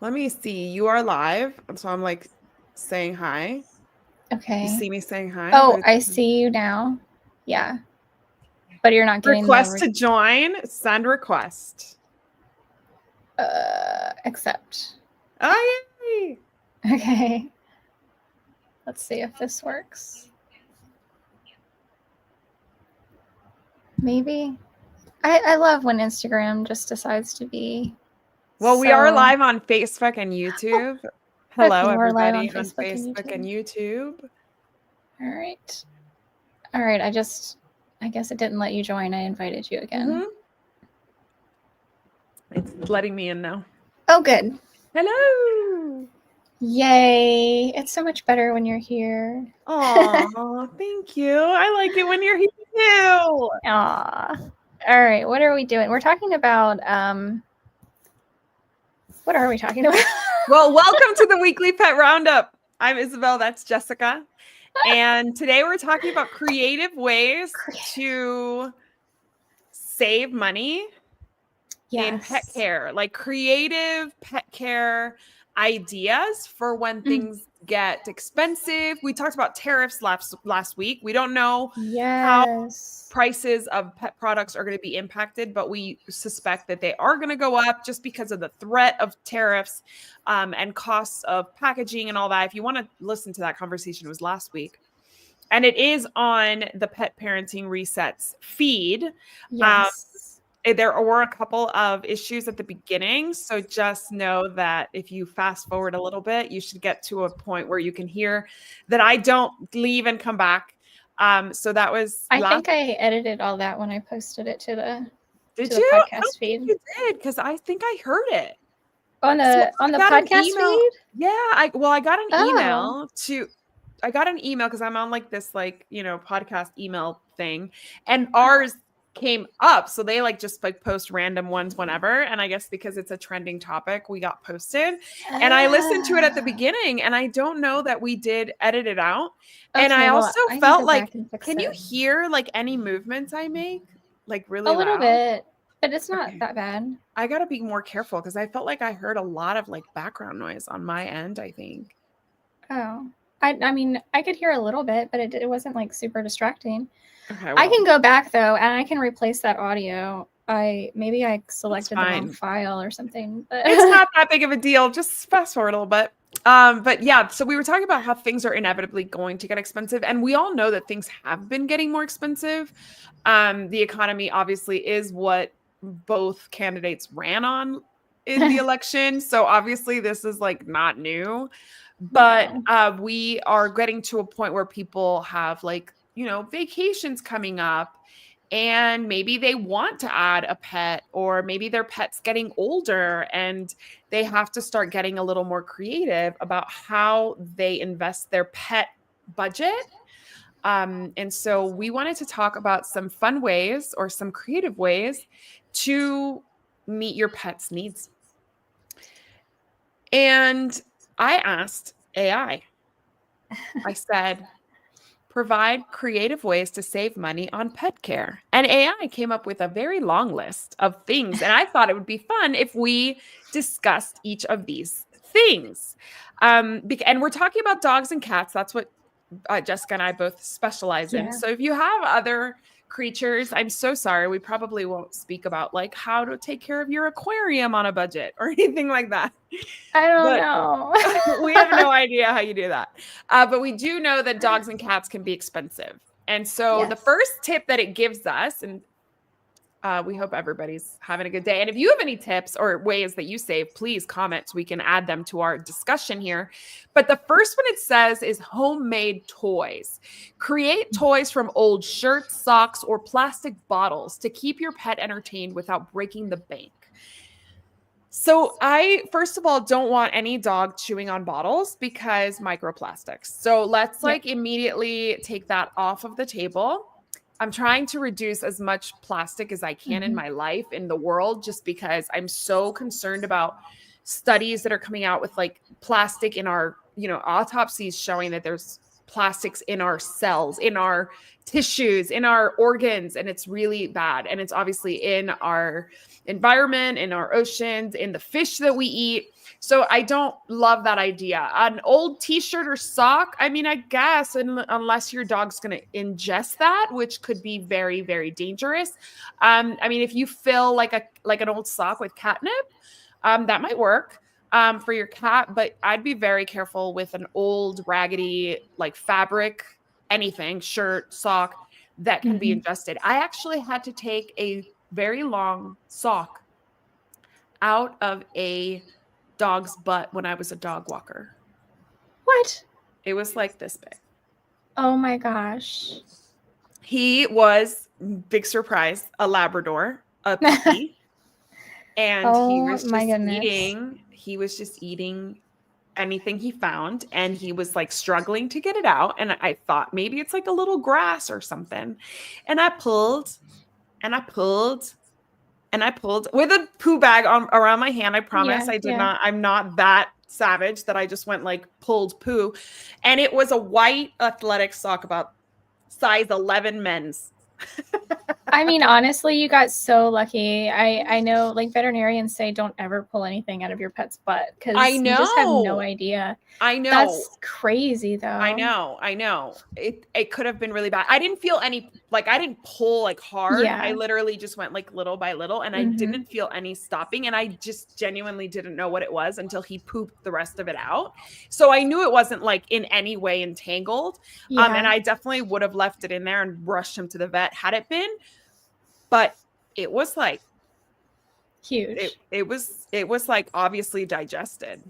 Let me see. You are live. So I'm like saying hi. Okay. You see me saying hi? Oh, I see you now. Yeah. But you're not getting Request to join. Send request. accept. Oh, yay. Okay. Let's see if this works. Maybe. I love when Instagram just decides to be. Well, we are live on Facebook and YouTube. Hello, Okay, we're live everybody on Facebook and YouTube. All right. All right. I guess it didn't let you join. I invited you again. It's letting me in now. Oh, good. Hello. Yay. It's so much better when you're here. Aw, thank you. I like it when you're here too. Aw. All right. What are we doing? We're talking about what are we talking about? Well, welcome to the weekly pet roundup. I'm Isabel. That's Jessica. And today we're talking about creative ways to save money in pet care, like creative pet care ideas for when things get expensive. We talked about tariffs last week. We don't know how prices of pet products are going to be impacted, but we suspect that they are going to go up just because of the threat of tariffs and costs of packaging and all that. If you want to listen to that conversation, it was last week. And it is on the Pet Parenting Resets feed. Yes. There were a couple of issues at the beginning. So just know that if you fast forward a little bit, you should get to a point where you can hear that I don't leave and come back. So that was I think I edited all that when I posted it to the podcast feed. You did, because I think I heard it. On the podcast feed? Yeah, I got an email because I'm on like this podcast email thing, and ours came up, so they just post random ones whenever, and I guess because it's a trending topic, we got posted. And I listened to it at the beginning, and I don't know that we did edit it out. And I also felt like, can you hear any movements I make really a little loud? Bit, but it's not that bad. I gotta be more careful because I felt like I heard a lot of background noise on my end, I think. Oh, I mean, I could hear a little bit, but it wasn't super distracting. Okay, well, I can go back though, and I can replace that audio. Maybe I selected the wrong file or something. But it's not that big of a deal. Just fast forward a little bit. But yeah, so we were talking about how things are inevitably going to get expensive, and we all know that things have been getting more expensive. The economy obviously is what both candidates ran on in the election, so obviously this is not new. But we are getting to a point where people have vacations coming up, and maybe they want to add a pet, or maybe their pet's getting older and they have to start getting a little more creative about how they invest their pet budget. And so we wanted to talk about some fun ways or some creative ways to meet your pet's needs. And I asked AI, I said, provide creative ways to save money on pet care. And AI came up with a very long list of things. And I thought it would be fun if we discussed each of these things. And we're talking about dogs and cats. That's what Jessica and I both specialize in. So if you have other creatures, I'm so sorry. We probably won't speak about how to take care of your aquarium on a budget or anything like that. I don't know. We have no idea how you do that. But we do know that dogs and cats can be expensive. And so the first tip that it gives us, and we hope everybody's having a good day. And if you have any tips or ways that you save, please comment so we can add them to our discussion here. But the first one it says is homemade toys. Create toys from old shirts, socks, or plastic bottles to keep your pet entertained without breaking the bank. So I, first of all, don't want any dog chewing on bottles because microplastics. So let's immediately take that off of the table. I'm trying to reduce as much plastic as I can in my life, in the world, just because I'm so concerned about studies that are coming out with plastic in our, autopsies showing that there's plastics in our cells, in our tissues, in our organs, and it's really bad. And it's obviously in our environment, in our oceans, in the fish that we eat. So I don't love that idea. An old t-shirt or sock, I mean, I guess, unless your dog's going to ingest that, which could be very, very dangerous. I mean, if you fill like an old sock with catnip, that might work for your cat, but I'd be very careful with an old raggedy like fabric, anything, shirt, sock that can be ingested. I actually had to take a very long sock out of a dog's butt when I was a dog walker. What? It was like this big. Oh my gosh. He was, big surprise, a Labrador, a puppy. And he was just eating anything he found, and he was like struggling to get it out. And I thought maybe it's like a little grass or something. And I pulled and I pulled and I pulled with a poo bag around my hand. I promise I did not. I'm not that savage that I just went like pulled poo. And it was a white athletic sock about size 11 men's. I mean, honestly, you got so lucky. I know like veterinarians say don't ever pull anything out of your pet's butt because you just have no idea. I know. That's crazy though. I know. It could have been really bad. I didn't feel any, like I didn't pull like hard. Yeah. I literally just went like little by little, and I didn't feel any stopping, and I just genuinely didn't know what it was until he pooped the rest of it out. So I knew it wasn't like in any way entangled. And I definitely would have left it in there and rushed him to the vet had it been. But it was like huge. It was like obviously digested.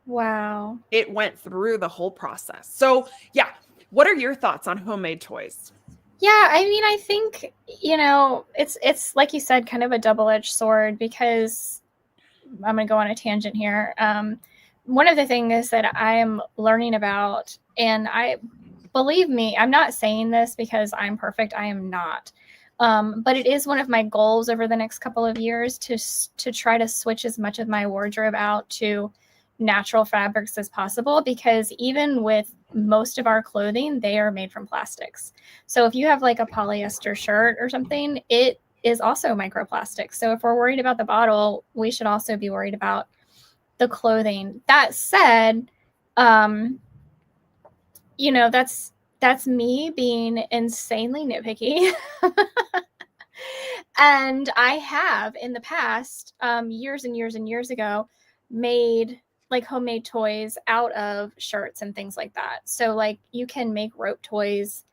Wow. It went through the whole process. So yeah, what are your thoughts on homemade toys? Yeah, I mean, I think, it's like you said, kind of a double-edged sword, because I'm going to go on a tangent here. One of the things that I'm learning about, and believe me, I'm not saying this because I'm perfect. I am not. But it is one of my goals over the next couple of years to try to switch as much of my wardrobe out to natural fabrics as possible, because even with most of our clothing, they are made from plastics. So if you have like a polyester shirt or something, it is also microplastic. So if we're worried about the bottle, we should also be worried about the clothing. That said, that's me being insanely nitpicky. And I have in the past, years and years and years ago, made like homemade toys out of shirts and things like that. So like you can make rope toys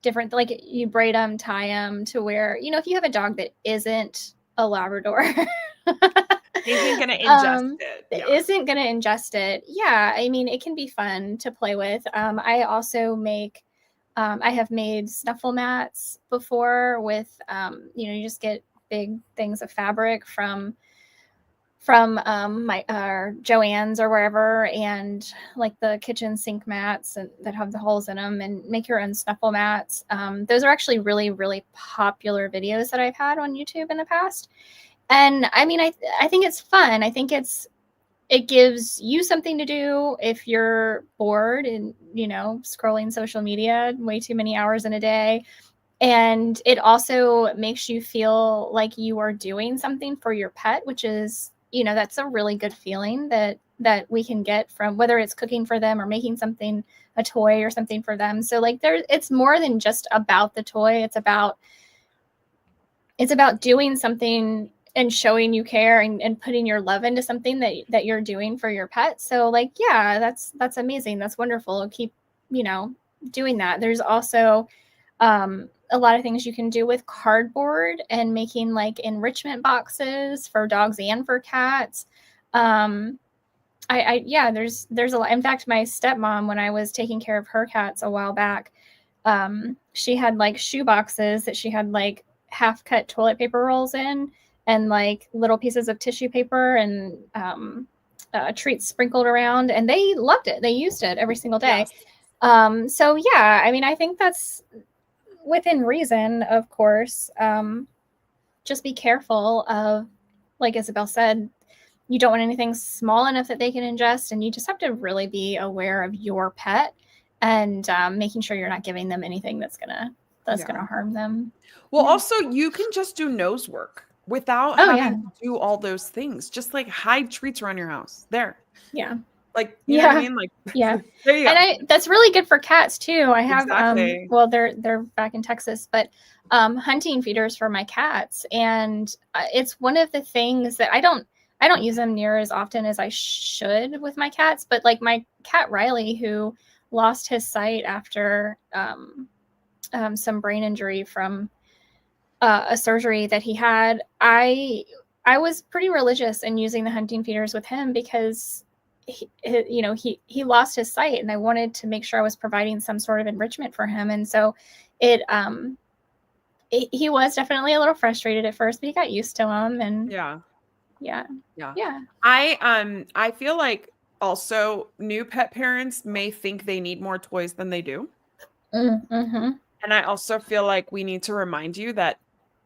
different, like you braid them, tie them to where, if you have a dog that isn't a Labrador, isn't going to ingest it. Yeah. Isn't going to ingest it. Yeah. I mean, it can be fun to play with. I also I have made snuffle mats before with, you just get big things of fabric from my Joann's or wherever, and like the kitchen sink mats that have the holes in them, and make your own snuffle mats. Those are actually really, really popular videos that I've had on YouTube in the past. And I mean, I think it's fun. I think it gives you something to do if you're bored and, scrolling social media way too many hours in a day. And it also makes you feel like you are doing something for your pet, which is, that's a really good feeling that we can get from whether it's cooking for them or making something, a toy or something for them. So like it's more than just about the toy. It's about doing something and showing you care and putting your love into something that you're doing for your pet. So like, yeah, that's amazing. That's wonderful. Keep, doing that. There's also a lot of things you can do with cardboard and making like enrichment boxes for dogs and for cats. There's a lot. In fact, my stepmom, when I was taking care of her cats a while back, she had like shoe boxes that she had like half cut toilet paper rolls in, and like little pieces of tissue paper and treats sprinkled around, and they loved it. They used it every single day. Yes. So yeah, I mean, I think that's within reason, of course. Just be careful of, like Isabel said, you don't want anything small enough that they can ingest, and you just have to really be aware of your pet and making sure you're not giving them anything that's gonna harm them. Well, Yeah. also you can just do nose work without Oh yeah. having to do all those things. Just like hide treats around your house. There. Yeah. Like, you know what I Yeah. mean? Like, Yeah. there you go. And that's really good for cats too. I have Exactly. well, they're back in Texas, but hunting feeders for my cats, and it's one of the things that I don't use them near as often as I should with my cats, but like my cat Riley, who lost his sight after some brain injury from a surgery that he had, I was pretty religious in using the hunting feeders with him because he lost his sight, and I wanted to make sure I was providing some sort of enrichment for him. And so it he was definitely a little frustrated at first, but he got used to them. And Yeah. yeah. Yeah. Yeah. I feel like also new pet parents may think they need more toys than they do. Mm-hmm. And I also feel like we need to remind you that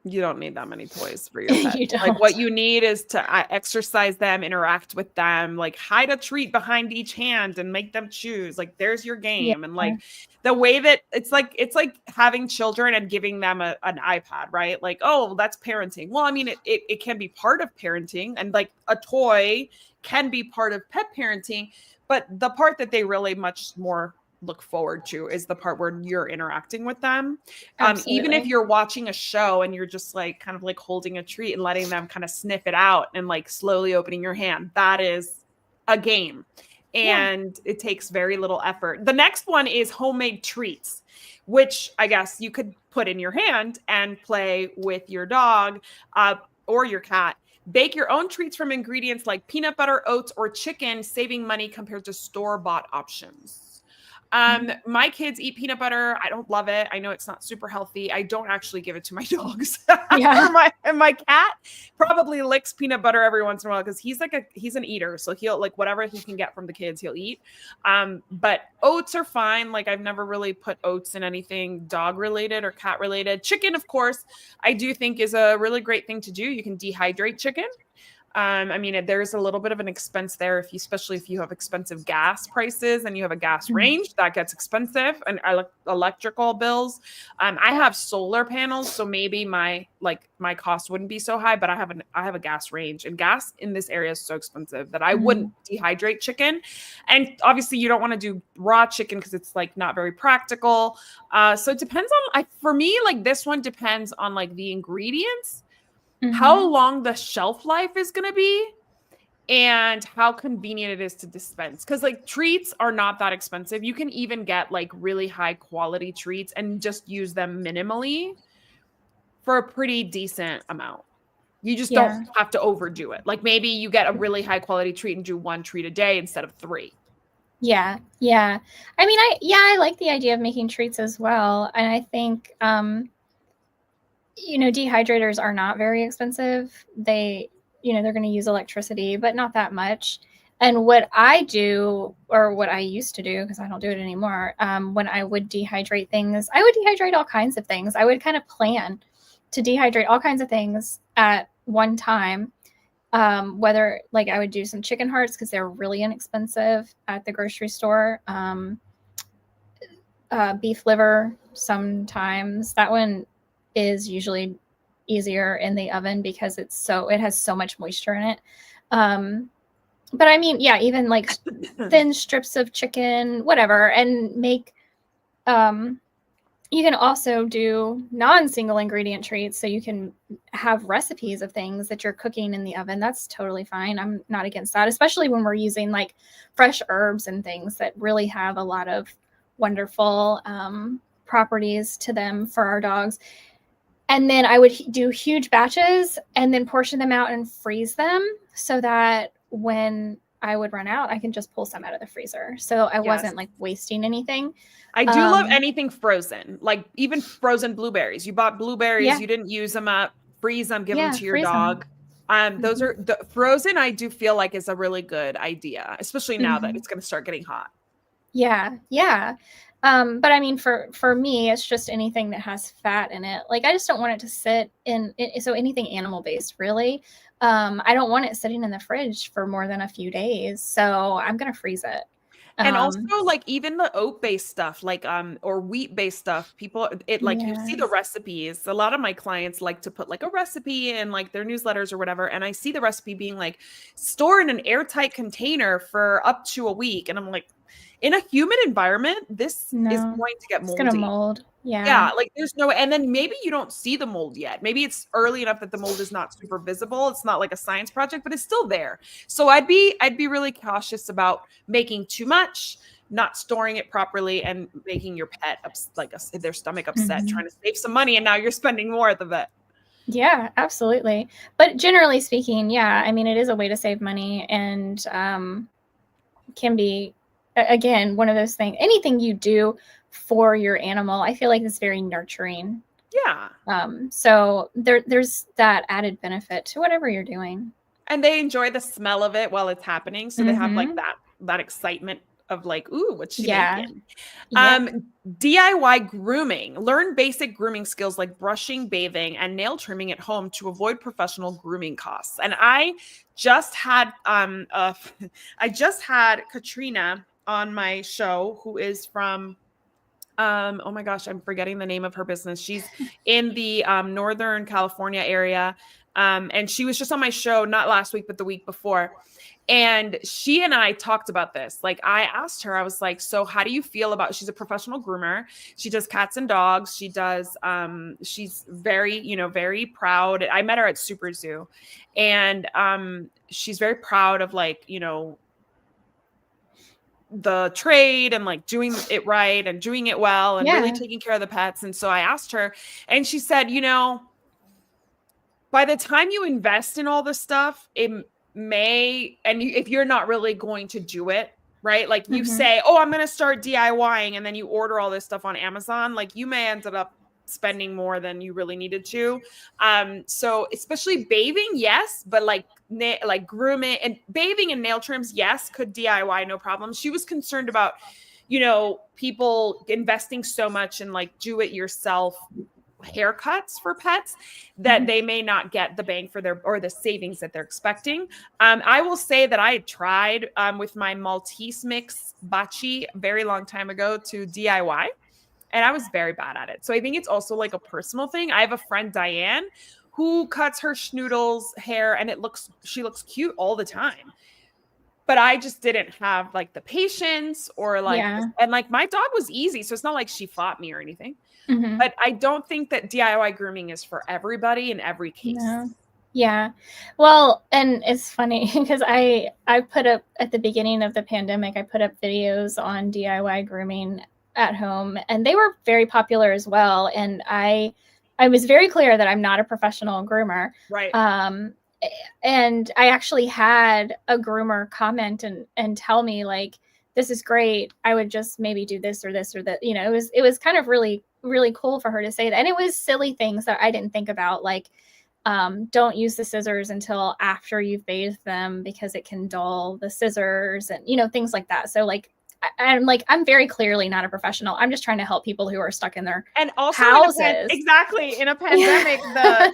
you don't need that many toys for your pet. You Like, don't. what you need is to exercise them, interact with them, like hide a treat behind each hand and make them choose. Like, there's your Yeah. game. And like the way that it's like having children and giving them an iPad, right? Like, oh, that's parenting. Well, I mean, it can be part of parenting, and like a toy can be part of pet parenting, but the part that they really much more look forward to is the part where you're interacting with them. Even if Absolutely. you're watching a show and you're just like kind of like holding a treat and letting them kind of sniff it out and like slowly opening your hand, that is a game. And it takes very little effort. The next one is homemade treats, which I guess you could put in your hand and play with your dog or your cat. Bake your own treats from ingredients like peanut butter, oats, or chicken, saving money compared to store-bought options. My kids eat peanut butter. I don't love it. I know it's not super healthy. I don't actually give it to my dogs. Yeah. my cat probably licks peanut butter every once in a while because he's an eater. So he'll like whatever he can get from the kids, he'll eat. But oats are fine. Like, I've never really put oats in anything dog related or cat related. Chicken, of course, I do think is a really great thing to do. You can dehydrate chicken. I mean, there's a little bit of an expense there, especially if you have expensive gas prices and you have a gas range, that gets expensive, and electrical bills. I have solar panels, so maybe my cost wouldn't be so high, but I have a gas range, and gas in this area is so expensive that I wouldn't dehydrate chicken. And obviously you don't want to do raw chicken because it's like not very practical. So it depends on, for me, like this one depends on like the ingredients, how long the shelf life is going to be, and how convenient it is to dispense. Because like treats are not that expensive. You can even get like really high quality treats and just use them minimally for a pretty decent amount. You just don't have to overdo it. Like maybe you get a really high quality treat and do 1 treat a day instead of 3. Yeah. Yeah. I mean, I like the idea of making treats as well. And I think, dehydrators are not very expensive. They're going to use electricity, but not that much. And what I do, or what I used to do, because I don't do it anymore, when I would dehydrate things, I would dehydrate all kinds of things. I would kind of plan to dehydrate all kinds of things at one time. Whether like I would do some chicken hearts because they're really inexpensive at the grocery store. Beef liver sometimes. That one is usually easier in the oven because it has so much moisture in it. But I mean, yeah, even like thin strips of chicken, whatever, and make, you can also do non-single ingredient treats. So you can have recipes of things that you're cooking in the oven. That's totally fine. I'm not against that, especially when we're using like fresh herbs and things that really have a lot of wonderful properties to them for our dogs. And then I would do huge batches and then portion them out and freeze them so that when I would run out, I can just pull some out of the freezer. So I wasn't like wasting anything. I do love anything frozen, like even frozen blueberries. You bought blueberries, you didn't use them up, freeze them, give them to your dog. Those are the frozen. I do feel like is a really good idea, especially now that it's going to start getting hot. Yeah. Yeah. But I mean, for me, it's just anything that has fat in it. Like, I just don't want it to sit in it. So anything animal based, really. I don't want it sitting in the fridge for more than a few days. So I'm going to freeze it. And also, Um, like, even the oat-based stuff, like, or wheat-based stuff, people like, you see the yes. recipes. A lot of my clients like to put, like, a recipe in, like, their newsletters or whatever, and I see the recipe being, like, "Store in an airtight container for up to a week," and I'm like, "In a humid environment, this is No, going to get it's gonna moldy." mold. Yeah. Yeah, like, there's no and then maybe you don't see the mold yet. Maybe it's early enough that the mold is not super visible. It's not like a science project, but it's still there. So I'd be really cautious about making too much, not storing it properly, and making your pet like their stomach upset, Mhm. trying to save some money, and now you're spending more at the vet. Yeah, absolutely. But generally speaking, yeah, I mean, it is a way to save money and can be, again, one of those things. Anything you do for your animal, I feel like is very nurturing. Yeah. So there's that added benefit to whatever you're doing. And they enjoy the smell of it while it's happening, so they have, like, Mm-hmm. that excitement of, like, "Ooh, what's she Yeah. making?" Yep. DIY grooming. Learn basic grooming skills like brushing, bathing, and nail trimming at home to avoid professional grooming costs. And I just had I just had Katrina on my show, who is from oh my gosh, I'm forgetting the name of her business. She's in the Northern California area. And she was just on my show, not last week, but the week before. And she and I talked about this. Like, I asked her, I was like, so how do you feel about, she's a professional groomer. She does cats and dogs. She does, she's very, very proud. I met her at Super Zoo, and she's very proud of, like, the trade, and, like, doing it right and doing it well and really Yeah. taking care of the pets. And so I asked her, and she said, by the time you invest in all this stuff, it may, and if you're not really going to do it, right? Like, you Mm-hmm. say, oh, I'm going to start DIYing, and then you order all this stuff on Amazon, like, you may end up spending more than you really needed to. So especially bathing, yes, but like grooming and bathing and nail trims, yes, could DIY, no problem. She was concerned about, people investing so much in, like, do it yourself haircuts for pets, that Mm-hmm. they may not get the bang for their, or the savings that they're expecting. I will say that I had tried with my Maltese mix Bachi a very long time ago to DIY, and I was very bad at it. So I think it's also like a personal thing. I have a friend, Diane, who cuts her schnoodles hair, and she looks cute all the time. But I just didn't have, like, the patience, or like, Yeah. and, like, my dog was easy, so it's not like she fought me or anything. Mm-hmm. But I don't think that DIY grooming is for everybody in every case. No. Yeah. Well, and it's funny because I put up at the beginning of the pandemic, I put up videos on DIY grooming at home, and they were very popular as well. And I was very clear that I'm not a professional groomer. Right. Um and I actually had a groomer comment and tell me, like, this is great. I would just maybe do this or this or that. It was kind of really, really cool for her to say that. And it was silly things that I didn't think about, like, don't use the scissors until after you've bathed them because it can dull the scissors, and things like that. So, like, I'm like, I'm very clearly not a professional. I'm just trying to help people who are stuck in their And also houses. exactly, in a pandemic,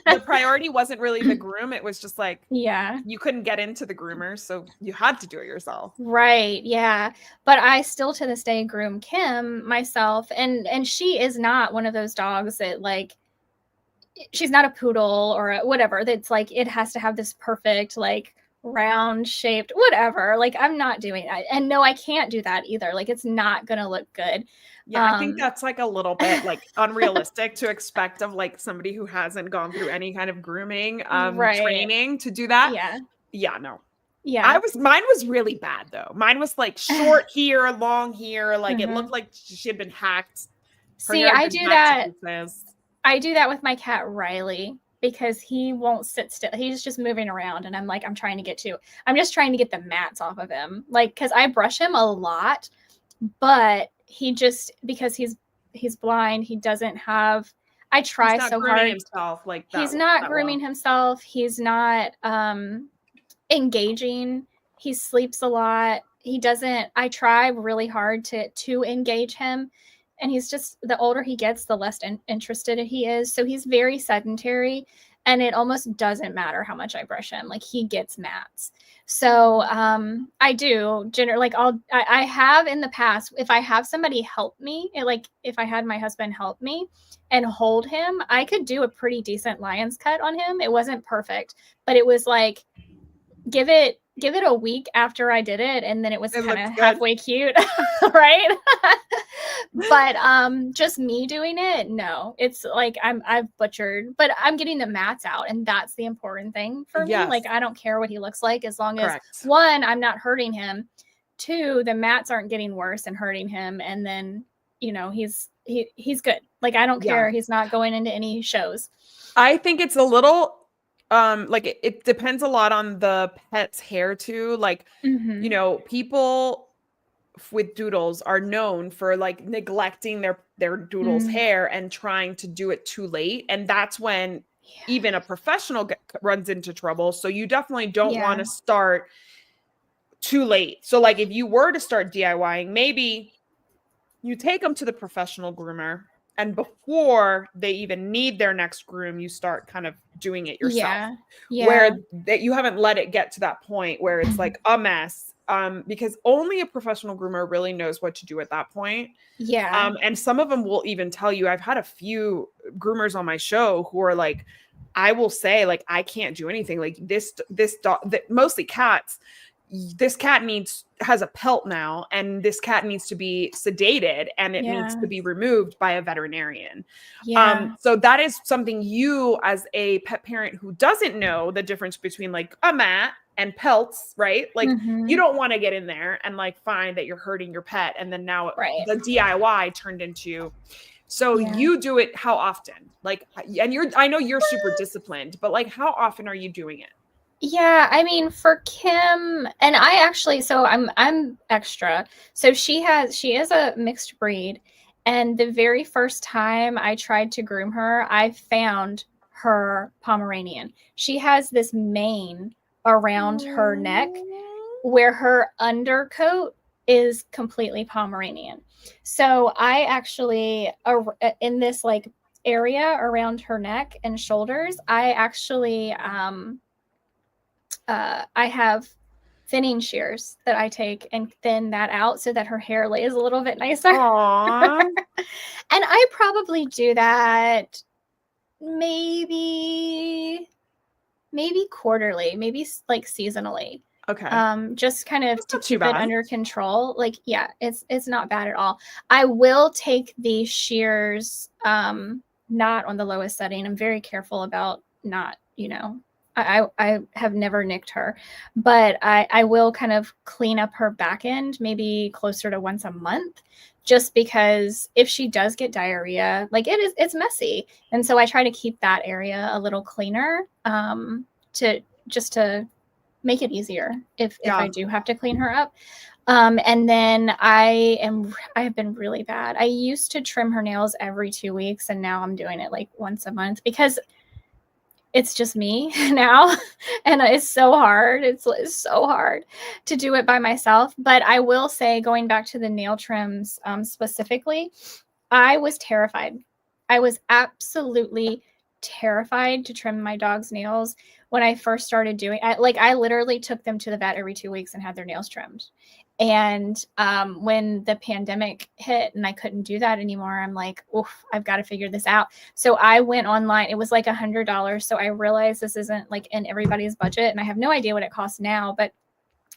the priority wasn't really the groom. It was just like, Yeah. you couldn't get into the groomers, so you had to do it yourself. Right. Yeah. But I still to this day groom Kim myself, and she is not one of those dogs that, like, she's not a poodle or whatever. That's like, it has to have this perfect, like, round shaped whatever. Like, I'm not doing that. And no, I can't do that either. Like, it's not going to look good. Yeah, I think that's, like, a little bit, like, unrealistic to expect of, like, somebody who hasn't gone through any kind of grooming Right. training to do that. Yeah. Yeah, no. Yeah. Mine was really bad though. Mine was, like, short here, long here, like, it looked Mhm. like she had been hacked. Her See, hair had I been do hacked to that. pieces. I do that with my cat Riley because he won't sit still. He's just moving around, and I'm trying to I'm just trying to get the mats off of him. Like, cuz I brush him a lot, but he just, because he's blind, he doesn't have, I He's try not so grooming hard. himself like He's not that grooming well. himself. He's not engaging. He sleeps a lot. He doesn't, I try really hard to engage him, and he's just, the older he gets, the less interested he is. So he's very sedentary, and it almost doesn't matter how much I brush him. Like he gets mats. So I do generally like I have in the past, if I have somebody help me, like if I had my husband help me and hold him, I could do a pretty decent lion's cut on him. It wasn't perfect, but it was like give it a week after I did it, and then it was kind of halfway cute, right? But just me doing it, no. It's like I've butchered, but I'm getting the mats out, and that's the important thing for me. Like I don't care what he looks like as long as one, I'm not hurting him. Two, the mats aren't getting worse and hurting him, and then he's good. Like I don't care. He's not going into any shows. I think it's a little like it depends a lot on the pet's hair too. Like people with doodles are known for like neglecting their doodle's hair and trying to do it too late, and that's when even a professional runs into trouble. So you definitely don't want to start too late. So like if you were to start DIYing, maybe you take them to the professional groomer, and before they even need their next groom, you start kind of doing it yourself. Where that you haven't let it get to that point where it's like a mess. Because only a professional groomer really knows what to do at that point. And some of them will even tell you, I've had a few groomers on my show who are like, I will say, like, I can't do anything. Like this dog, mostly cats, this cat has a pelt now, and this cat needs to be sedated, and it needs to be removed by a veterinarian. So that is something you, as a pet parent who doesn't know the difference between like a mat and pelts, right? Like you don't want to get in there and like find that you're hurting your pet, and then now the DIY turned into. So you do it how often? Like, and I know you're super disciplined, but like, how often are you doing it? Yeah, I mean, for Kim, and I actually, so I'm extra. So she is a mixed breed, and the very first time I tried to groom her, I found her Pomeranian. She has this mane around her neck where her undercoat is completely Pomeranian. So I actually, in this like area around her neck and shoulders, I actually I have thinning shears that I take and thin that out so that her hair lays a little bit nicer. And I probably do that maybe quarterly, maybe like seasonally. Okay. Just kind of to keep it under control. Like, yeah, it's not bad at all. I will take the shears not on the lowest setting. I'm very careful about not, I have never nicked her, but I will kind of clean up her back end maybe closer to once a month, just because if she does get diarrhea, like it's messy. And so I try to keep that area a little cleaner to make it easier if I do have to clean her up. And then I have been really bad. I used to trim her nails every 2 weeks, and now I'm doing it like once a month because it's just me now, and it's so hard. It's so hard to do it by myself. But I will say, going back to the nail trims specifically, I was terrified. I was absolutely terrified to trim my dog's nails when I first started doing it. I literally took them to the vet every 2 weeks and had their nails trimmed. And when the pandemic hit and I couldn't do that anymore, I'm like, oof, I've got to figure this out. So I went online. It was like $100. So I realized this isn't like in everybody's budget, and I have no idea what it costs now, but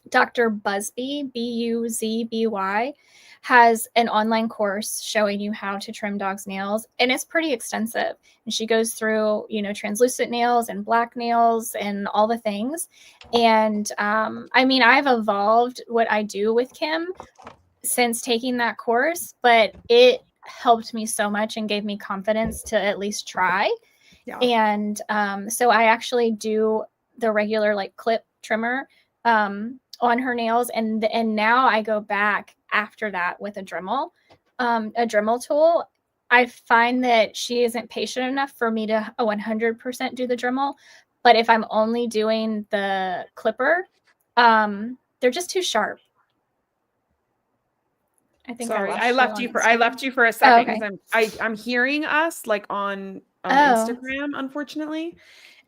Dr. Buzby, Buzby, has an online course showing you how to trim dogs' nails, and it's pretty extensive. And she goes through, translucent nails and black nails and all the things. And I mean, I've evolved what I do with Kim since taking that course, but it helped me so much and gave me confidence to at least try. Yeah. And so I actually do the regular like clip trimmer on her nails, and now I go back after that with a Dremel tool. I find that she isn't patient enough for me to 100% do the Dremel, but if I'm only doing the clipper, they're just too sharp. I think I left you for a second because I'm hearing us like on Instagram, unfortunately.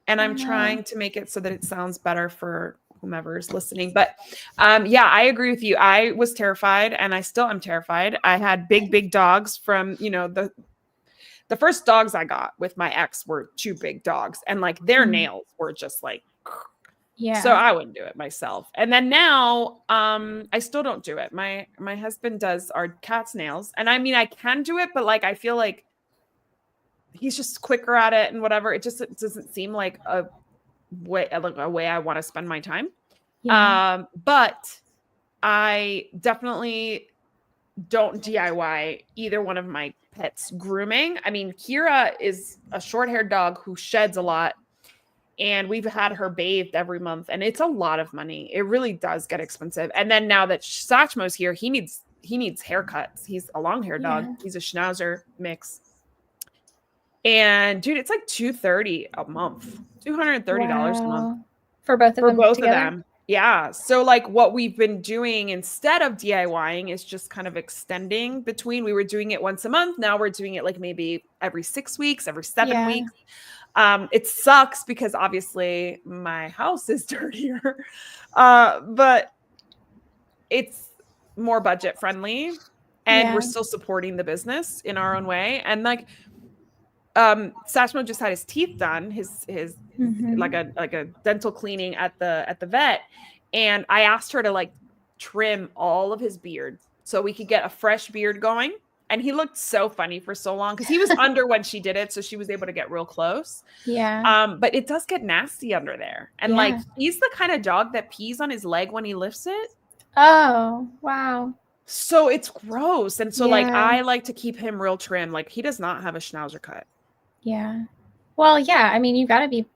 and Oh I'm no. trying to make it so that it sounds better for whomever's listening. But yeah, I agree with you. I was terrified, and I still am terrified. I had big dogs from, the first dogs I got with my ex were two big dogs, and like their Mhm. nails were just like, so Yeah. I wouldn't do it myself. And then now, I still don't do it. My husband does our cat's nails, and I mean I can do it, but like I feel like he's just quicker at it and whatever. It doesn't seem like a way I want to spend my time. Yeah. But I definitely don't DIY either one of my pets' grooming. I mean, Kira is a short-haired dog who sheds a lot, and we've had her bathed every month, and it's a lot of money. It really does get expensive. And then now that Satchmo's here, he needs haircuts. He's a long-haired dog. Yeah. He's a Schnauzer mix. And dude, it's like 230 a month. $230 a month Wow. For both of for them both of together? them. Yeah. So like what we've been doing instead of DIYing is just kind of extending between. We were doing it once a month. Now we're doing it like maybe every 6 weeks, every 7 weeks. Yeah. It sucks because obviously my house is dirtier. But it's more budget friendly, and we're Yeah. still supporting the business in our own way. And like Sashmo just had his teeth done, his Mhm. like a dental cleaning at the vet, and I asked her to like trim all of his beard so we could get a fresh beard going. And he looked so funny for so long because he was under when she did it, so she was able to get real close. Yeah. But it does get nasty under there, and like Yeah. he's the kind of dog that pees on his leg when he lifts it. Oh, wow. So it's gross. And so like Yeah. I like to keep him real trim. Like he does not have a schnauzer cut. Yeah. Well, yeah, I mean, you got to be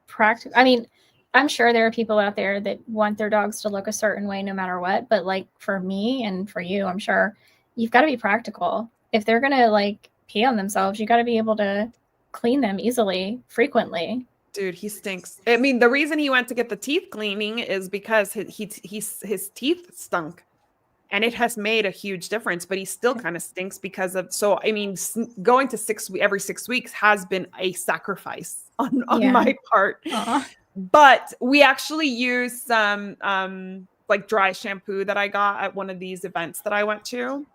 practical. I mean, I'm sure there are people out there that want their dogs to look a certain way no matter what, but like for me and for you, I'm sure you've got to be practical. If they're going to like pee on themselves, you got to be able to clean them easily, frequently. Dude, he stinks. I mean, the reason he went to get the teeth cleaning is because his teeth stunk, and it has made a huge difference. But he still kind of stinks because of. So I mean, going to every 6 weeks has been a sacrifice on Yeah. my part. Aw. But we actually use some like dry shampoo that I got at one of these events that I went to.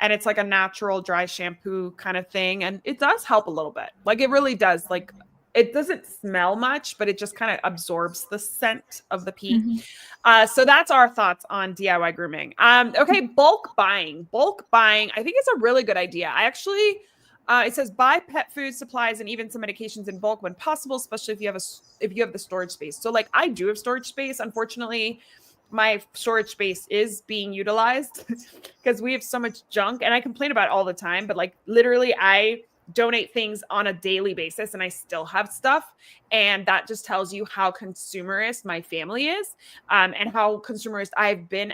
And it's like a natural dry shampoo kind of thing. And it does help a little bit. Like it really does. Like it doesn't smell much, but it just kind of absorbs the scent of the pee. Mhm. So that's our thoughts on DIY grooming. Okay, bulk buying. Bulk buying, I think it's a really good idea. I actually, it says buy pet food, supplies, and even some medications in bulk when possible, especially if you have the storage space. So like I do have storage space. Unfortunately, my storage space is being utilized because we have so much junk, and I complain about it all the time. But like literally, I donate things on a daily basis, and I still have stuff. And that just tells you how consumerist my family is, and how consumerist I've been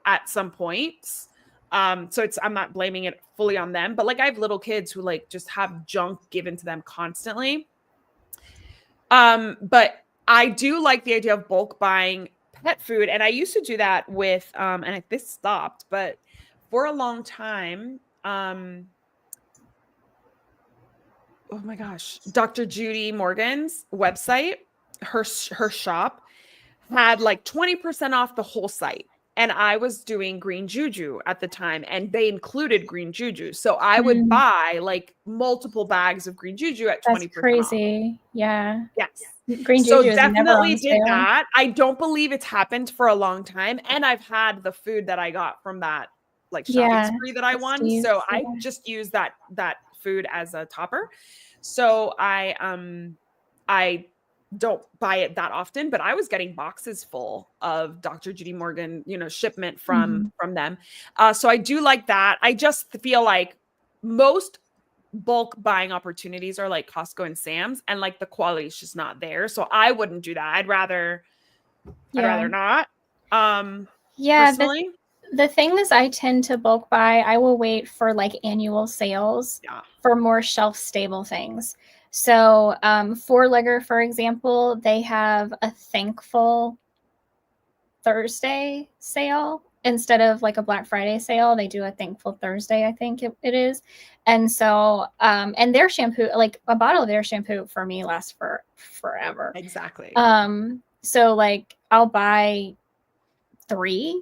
at some points. So I'm not blaming it fully on them, but like I have little kids who like just have junk given to them constantly. But I do like the idea of bulk buying pet food, and I used to do that with and this stopped, but for a long time, oh my gosh, Dr. Judy Morgan's website, her shop had like 20% off the whole site. And I was doing green juju at the time, and they included green juju. So I would Mm, buy like multiple bags of green juju at that's 20% off. crazy. Yeah. Yes. Green So juju is never definitely on did sale. that. I don't believe it's happened for a long time. And I've had the food that I got from that like shopping Yeah. spree that I The won. So Steve's. I Yeah. just use that food as a topper. So I don't buy it that often, but I was getting boxes full of Dr. Judy Morgan, shipment Mhm. from them. So I do like that. I just feel like most bulk buying opportunities are like Costco and Sam's, and like the quality is just not there. So I wouldn't do that. I'd rather Yeah. not. Yeah. Personally. The thing is, I tend to bulk buy. I will wait for like annual sales Yeah. for more shelf stable things. So, Four Legger, for example, they have a Thankful Thursday sale. instead of like a Black Friday sale, they do a Thankful Thursday, I think it is. And so, and their shampoo, like a bottle of their shampoo for me lasts for forever. Exactly. So like I'll buy 3,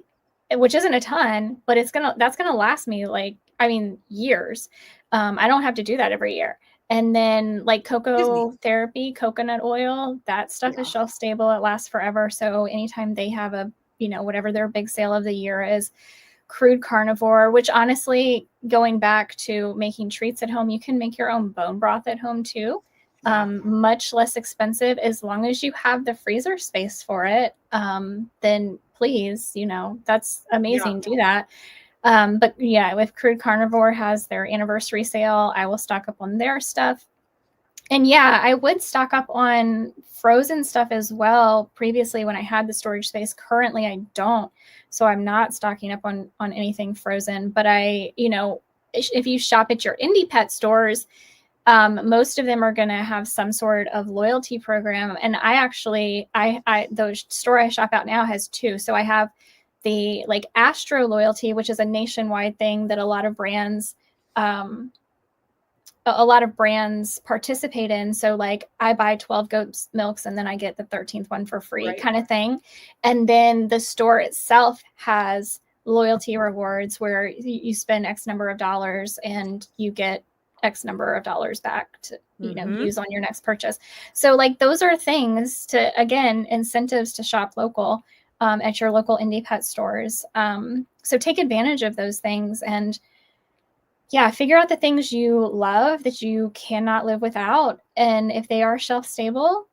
which isn't a ton, but that's gonna last me like, I mean, years. I don't have to do that every year. And then like Cocoa Therapy, coconut oil, that stuff is shelf stable. It lasts forever. So anytime they have a, whatever their big sale of the year is, Crude Carnivore, which honestly, going back to making treats at home, you can make your own bone broth at home too. Much less expensive as long as you have the freezer space for it. Then please, that's amazing. Do that. But yeah, with Crude Carnivore has their anniversary sale, I will stock up on their stuff. And yeah, I would stock up on frozen stuff as well previously when I had the storage space. Currently, I don't. So I'm not stocking up on anything frozen. But if you shop at your indie pet stores, most of them are going to have some sort of loyalty program. And I actually, the store I shop at now has 2. So I have the like Astro Loyalty, which is a nationwide thing that a lot of brands participate in. So like I buy 12 goat milks and then I get the 13th one for free, kind of thing. And then the store itself has loyalty rewards where you spend X number of dollars and you get X number of dollars back to use on your next purchase. So like those are things to, again, incentives to shop local at your local indie pet stores. So take advantage of those things and figure out the things you love that you cannot live without. And if they are shelf stable,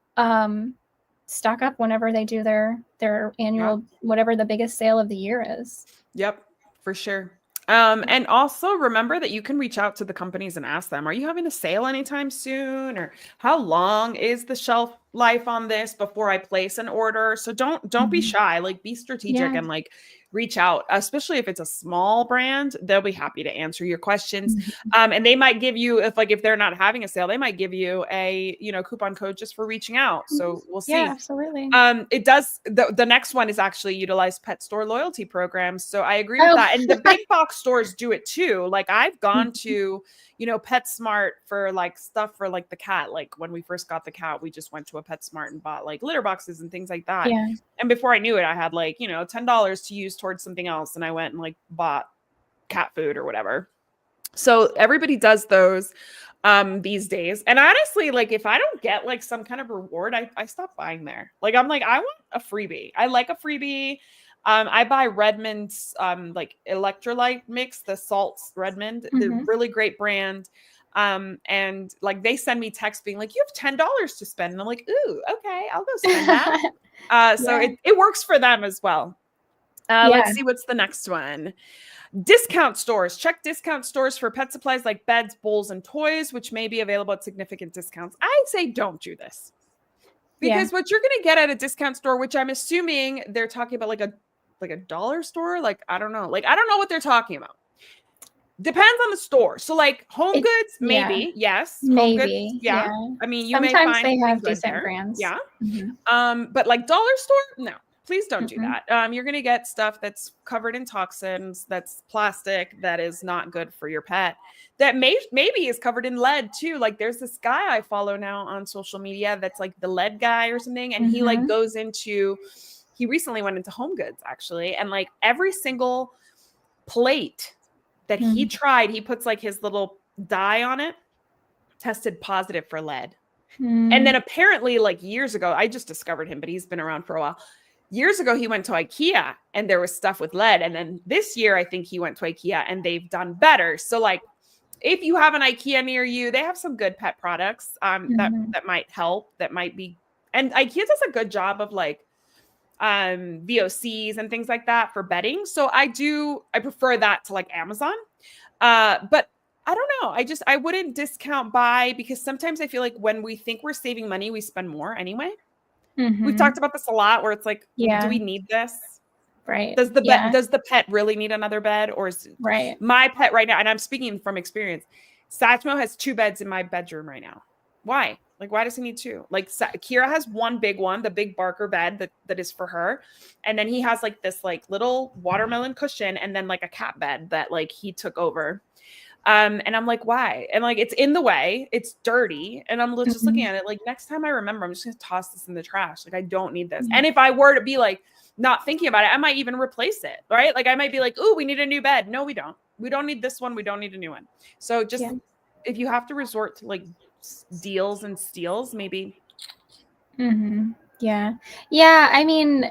stock up whenever they do their annual, whatever the biggest sale of the year is. Yep, for sure. And also remember that you can reach out to the companies and ask them, are you having a sale anytime soon? Or how long is the shelf life on this before I place an order? So don't be shy, like be strategic and like reach out, especially if it's a small brand, they'll be happy to answer your questions. And they might give you, if they're not having a sale, they might give you a, coupon code just for reaching out. So we'll see. Yeah, absolutely. It does. The next one is actually utilize pet store loyalty programs. So I agree with that. And the big box stores do it too. Like I've gone to, PetSmart for like stuff for like the cat. Like when we first got the cat, we just went to a PetSmart and bought like litter boxes and things like that. Yeah. And before I knew it, I had like, $10 to use towards something else. And I went and like bought cat food or whatever. So everybody does those these days. And honestly, like if I don't get like some kind of reward, I stop buying there. Like I'm like, I want a freebie. I like a freebie. I buy Redmond's like electrolyte mix, the salts Redmond, the really great brand. And like they send me texts being like, you have $10 to spend. And I'm like, ooh, okay, I'll go spend that. So it works for them as well. Let's see what's the next one. Discount stores. Check discount stores for pet supplies like beds, bowls, and toys, which may be available at significant discounts. I'd say don't do this. Because what you're going to get at a discount store, which I'm assuming they're talking about like a dollar store. Like, I don't know. Like, I don't know what they're talking about. Depends on the store. So like Home Goods, maybe. Yes. Maybe. Home Goods, yeah. I mean, you sometimes may find they have decent brands. Yeah. But like dollar store, no. Please don't do that. You're going to get stuff that's covered in toxins, that's plastic, that is not good for your pet, that maybe is covered in lead too. Like there's this guy I follow now on social media that's like the lead guy or something. And he like he recently went into Home Goods actually. And like every single plate that he tried, he puts like his little dye on it, tested positive for lead. And then apparently like years ago, I just discovered him, but he's been around for a while. Years ago, he went to IKEA and there was stuff with lead. And then this year, I think he went to IKEA and they've done better. So like, if you have an IKEA near you, they have some good pet products that might help, that might be. And IKEA does a good job of like VOCs and things like that for bedding. So I prefer that to like Amazon. But I don't know. I wouldn't discount buy because sometimes I feel like when we think we're saving money, we spend more anyway. We've talked about this a lot where it's like, do we need this? Right. Does the pet really need another bed? Or is my pet right now, and I'm speaking from experience, Satchmo has 2 beds in my bedroom right now. Why? Like, why does he need two? Like, Kira has one big one, the big Barker bed that is for her. And then he has like this like little watermelon cushion and then like a cat bed that like he took over. And I'm like, why? And like, it's in the way, it's dirty. And I'm just looking at it like, next time I remember, I'm just gonna toss this in the trash. Like, I don't need this. And if I were to be like, not thinking about it, I might even replace it, right? Like, I might be like, oh, we need a new bed. No, we don't. We don't need this one. We don't need a new one. So just if you have to resort to like deals and steals, maybe. Yeah. I mean,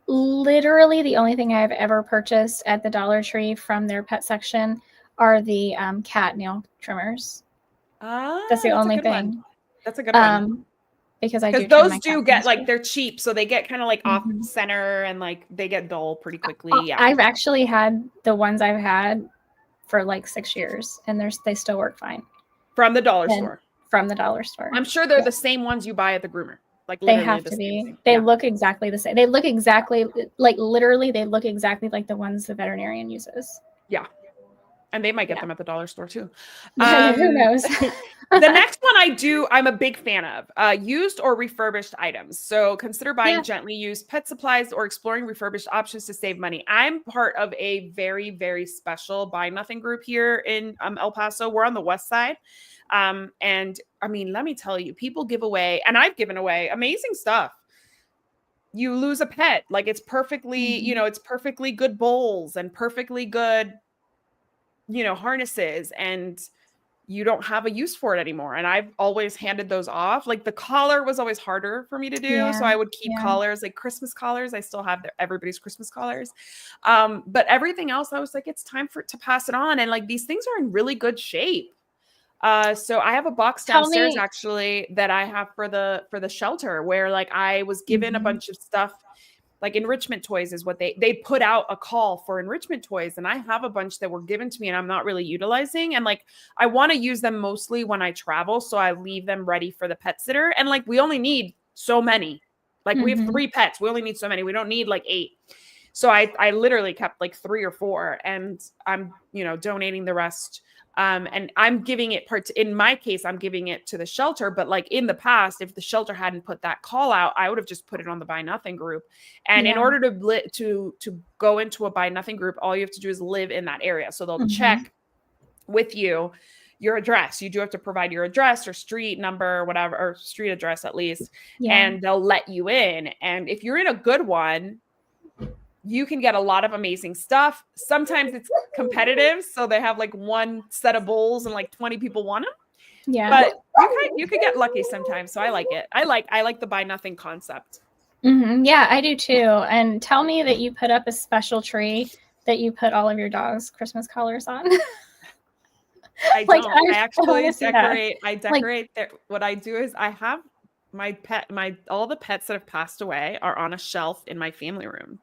literally the only thing I've ever purchased at the Dollar Tree from their pet section are the cat nail trimmers. That's the only thing. That's a good one. Because those do get like, they're cheap, so they get kind of like off center and like they get dull pretty quickly. Yeah, I've actually had the ones I've had for like 6 years, and they still work fine from the dollar store. From the dollar store, I'm sure they're the same ones you buy at the groomer. Like, they have to be. They look exactly the same. They look exactly like, literally, they look exactly like the ones the veterinarian uses. Yeah. And they might get them at the dollar store too. Who knows? The next one I'm a big fan of, used or refurbished items. So consider buying gently used pet supplies or exploring refurbished options to save money. I'm part of a very, very special Buy Nothing group here in El Paso. We're on the west side. And I mean, let me tell you, people give away, and I've given away amazing stuff. You lose a pet, like it's perfectly, it's perfectly good bowls and perfectly good harnesses, and you don't have a use for it anymore. And I've always handed those off. Like the collar was always harder for me to do. So I would keep collars, like Christmas collars. I still have everybody's Christmas collars. But everything else, I was like, it's time to pass it on. And like, these things are in really good shape. So I have a box downstairs actually that I have for the shelter, where like I was given a bunch of stuff. Like enrichment toys is what they put out a call for enrichment toys. And I have a bunch that were given to me and I'm not really utilizing. And like, I want to use them mostly when I travel. So I leave them ready for the pet sitter. And like, we only need so many, like we have 3 pets. We only need so many. We don't need like 8. So I literally kept like 3 or 4, and I'm, donating the rest. And I'm giving it in my case, I'm giving it to the shelter. But like in the past, if the shelter hadn't put that call out, I would have just put it on the Buy Nothing group. And in order to go into a Buy Nothing group, all you have to do is live in that area. So they'll check with you your address. You do have to provide your address or street number or whatever, or street address at least. And they'll let you in. And if you're in a good one, you can get a lot of amazing stuff. Sometimes it's competitive, so they have like 1 set of bowls and like 20 people want them. Yeah, but you could get lucky sometimes. So I like it. I like the Buy Nothing concept. Yeah, I do too. And tell me that you put up a special tree that you put all of your dogs' Christmas collars on. I don't. I actually decorate. I decorate. What I do is I have all the pets that have passed away are on a shelf in my family room.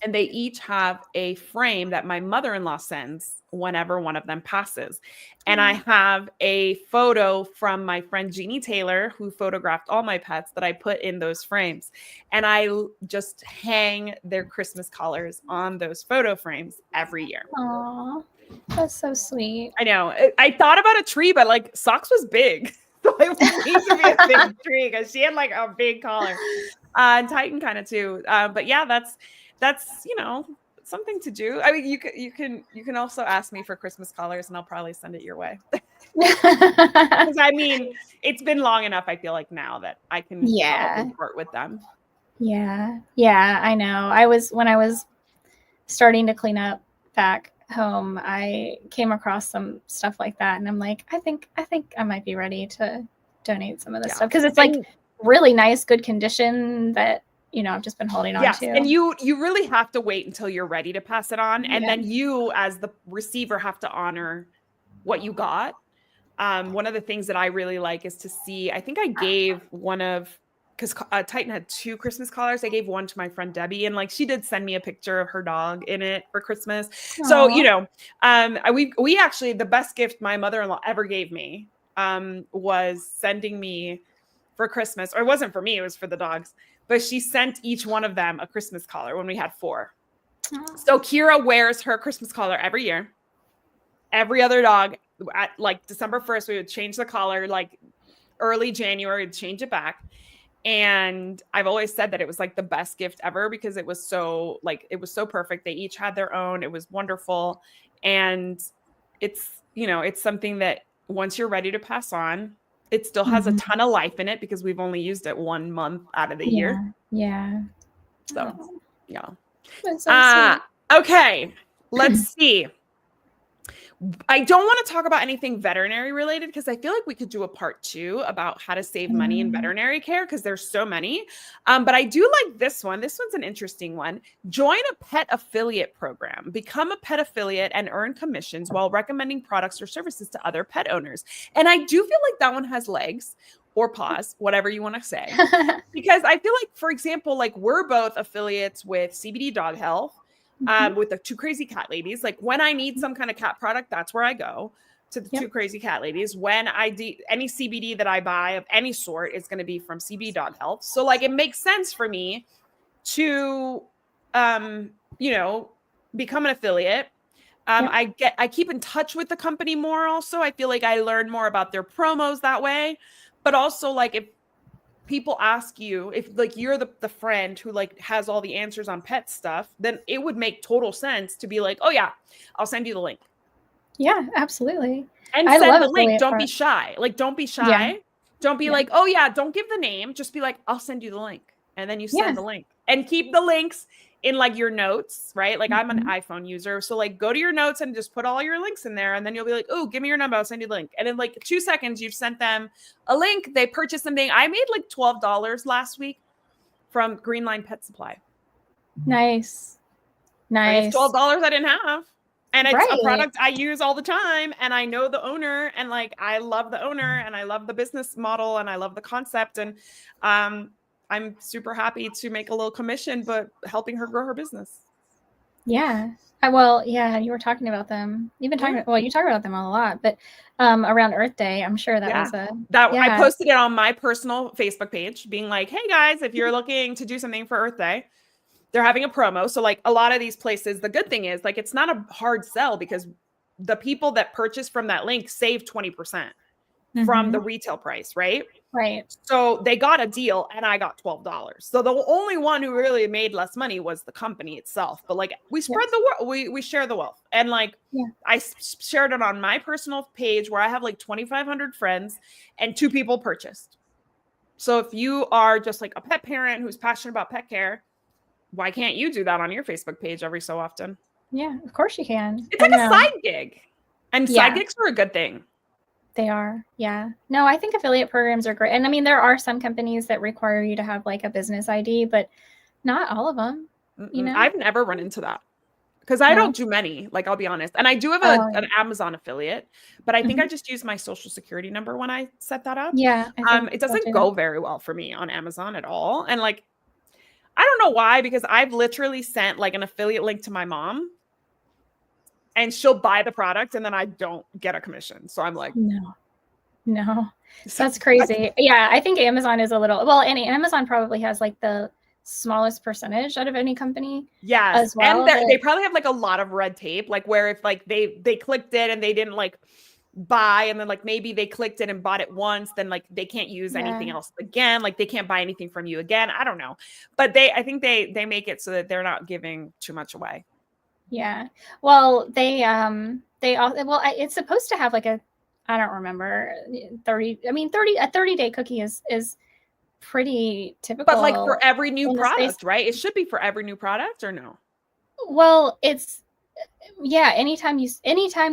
And they each have a frame that my mother-in-law sends whenever one of them passes. And I have a photo from my friend Jeannie Taylor, who photographed all my pets, that I put in those frames. And I just hang their Christmas collars on those photo frames every year. Aww, that's so sweet. I know. I thought about a tree, but like Socks was big. So it would need to be a big tree because she had like a big collar. And Titan kind of too. But yeah, that's something to do. I mean, you can also ask me for Christmas collars and I'll probably send it your way. Because I mean, it's been long enough, I feel like, now that I can part with them. Yeah, I know. When I was starting to clean up back home, I came across some stuff like that, and I'm like, I think I might be ready to donate some of this stuff, because it's like really nice, good condition that I've just been holding on to. And you really have to wait until you're ready to pass it on. And then you, as the receiver, have to honor what you got. One of the things that I really like is to see, I think I gave because Titan had 2 Christmas collars. I gave one to my friend Debbie, and like she did send me a picture of her dog in it for Christmas. Aww. So, we actually, the best gift my mother-in-law ever gave me was sending me for Christmas, or it wasn't for me, it was for the dogs. But she sent each one of them a Christmas collar when we had 4. Oh. So Kira wears her Christmas collar every year. Every other dog, at like December 1st, we would change the collar, like early January to change it back. And I've always said that it was like the best gift ever because it was so perfect. They each had their own. It was wonderful. And it's, it's something that once you're ready to pass on, it still has a ton of life in it because we've only used it 1 month out of the year. Yeah. So, yeah. That's so sweet. Okay. Let's see. I don't want to talk about anything veterinary related because I feel like we could do a part 2 about how to save money in veterinary care because there's so many. But I do like this one. This one's an interesting one. Join a pet affiliate program. Become a pet affiliate and earn commissions while recommending products or services to other pet owners. And I do feel like that one has legs or paws, whatever you want to say. Because I feel like, for example, like we're both affiliates with CBD Dog Health. With the Two Crazy Cat Ladies. Like when I need some kind of cat product, that's where I go to the Two Crazy Cat Ladies. When any CBD that I buy of any sort is going to be from CBD Dog Health. So like it makes sense for me to, become an affiliate. I keep in touch with the company more. Also, I feel like I learn more about their promos that way. But also, like if people ask you if like you're the friend who like has all the answers on pet stuff, then it would make total sense to be like, oh yeah, I'll send you the link. Yeah, absolutely. And I send love the link. Don't be part. shy. Like, don't be shy. Yeah. Don't be like, oh yeah, don't give the name. Just be like, I'll send you the link. And then you send the link and keep the links in like your notes, right? Like I'm an iPhone user. So like go to your notes and just put all your links in there. And then you'll be like, oh, give me your number. I'll send you the link. And in like 2 seconds, you've sent them a link. They purchased something. I made like $12 last week from Green Line Pet Supply. Nice. Right? It's $12 I didn't have. And it's a product I use all the time. And I know the owner and like, I love the owner and I love the business model and I love the concept. And, I'm super happy to make a little commission, but helping her grow her business. Yeah. You were talking about them. You've been talking you talk about them a lot, but around Earth Day, I'm sure that was I posted it on my personal Facebook page being like, hey guys, if you're looking to do something for Earth Day, they're having a promo. So like a lot of these places, the good thing is like, it's not a hard sell because the people that purchase from that link save 20% from the retail price, right? Right. So they got a deal and I got $12. So the only one who really made less money was the company itself. But like we spread the wealth, we share the wealth. And like I shared it on my personal page where I have like 2,500 friends and 2 people purchased. So if you are just like a pet parent who's passionate about pet care, why can't you do that on your Facebook page every so often? Yeah, of course you can. It's like a side gig. And side gigs are a good thing. They are. Yeah. No, I think affiliate programs are great. And I mean, there are some companies that require you to have like a business ID, but not all of them. You know, I've never run into that because I don't do many, like, I'll be honest. And I do have an Amazon affiliate, but I think I just used my social security number when I set that up. Yeah. It doesn't go very well for me on Amazon at all. And like, I don't know why, because I've literally sent like an affiliate link to my mom and she'll buy the product and then I don't get a commission. So I'm like, no, that's crazy. Yeah. I think Amazon is and Amazon probably has like the smallest percentage out of any company. Yeah. As well. And they probably have like a lot of red tape, like where if like they clicked it and they didn't like buy, and then like maybe they clicked it and bought it once, then like they can't use anything else again. Like they can't buy anything from you again. I don't know. But I think they make it so that they're not giving too much away. Yeah. Well, it's supposed to have like I don't remember, 30-day cookie is pretty typical. But like for every new product, right? It should be for every new product, or no? Well, anytime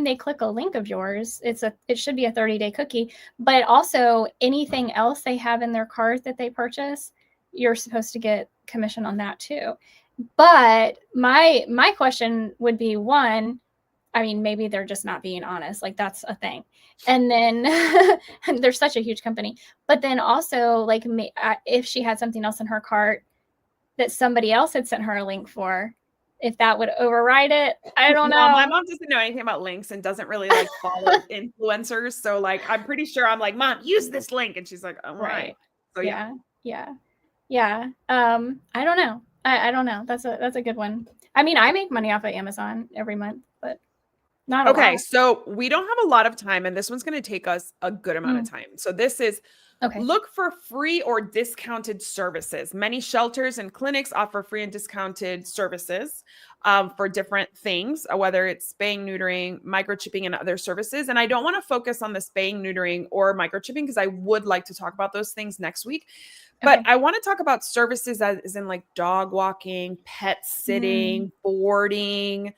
they click a link of yours, it should be a 30-day cookie. But also anything else they have in their cart that they purchase, you're supposed to get commission on that too. But my question would be, one, I mean, maybe they're just not being honest. Like that's a thing. And then they're such a huge company. But then also, like, if she had something else in her cart that somebody else had sent her a link for, if that would override it, I don't know. My mom doesn't know anything about links and doesn't really like follow influencers. So like, I'm pretty sure I'm like, Mom, use this link. And she's like, oh, right. So yeah. I don't know. I don't know. That's a good one. I mean, I make money off of Amazon every month, but not a lot. So we don't have a lot of time, and this one's going to take us a good amount of time. So this is Okay. Look for free or discounted services. Many shelters and clinics offer free and discounted services for different things, whether it's spaying, neutering, microchipping, and other services. And I don't want to focus on the spaying, neutering, or microchipping because I would like to talk about those things next week. But Okay. I want to talk about services as in like dog walking, pet sitting, boarding,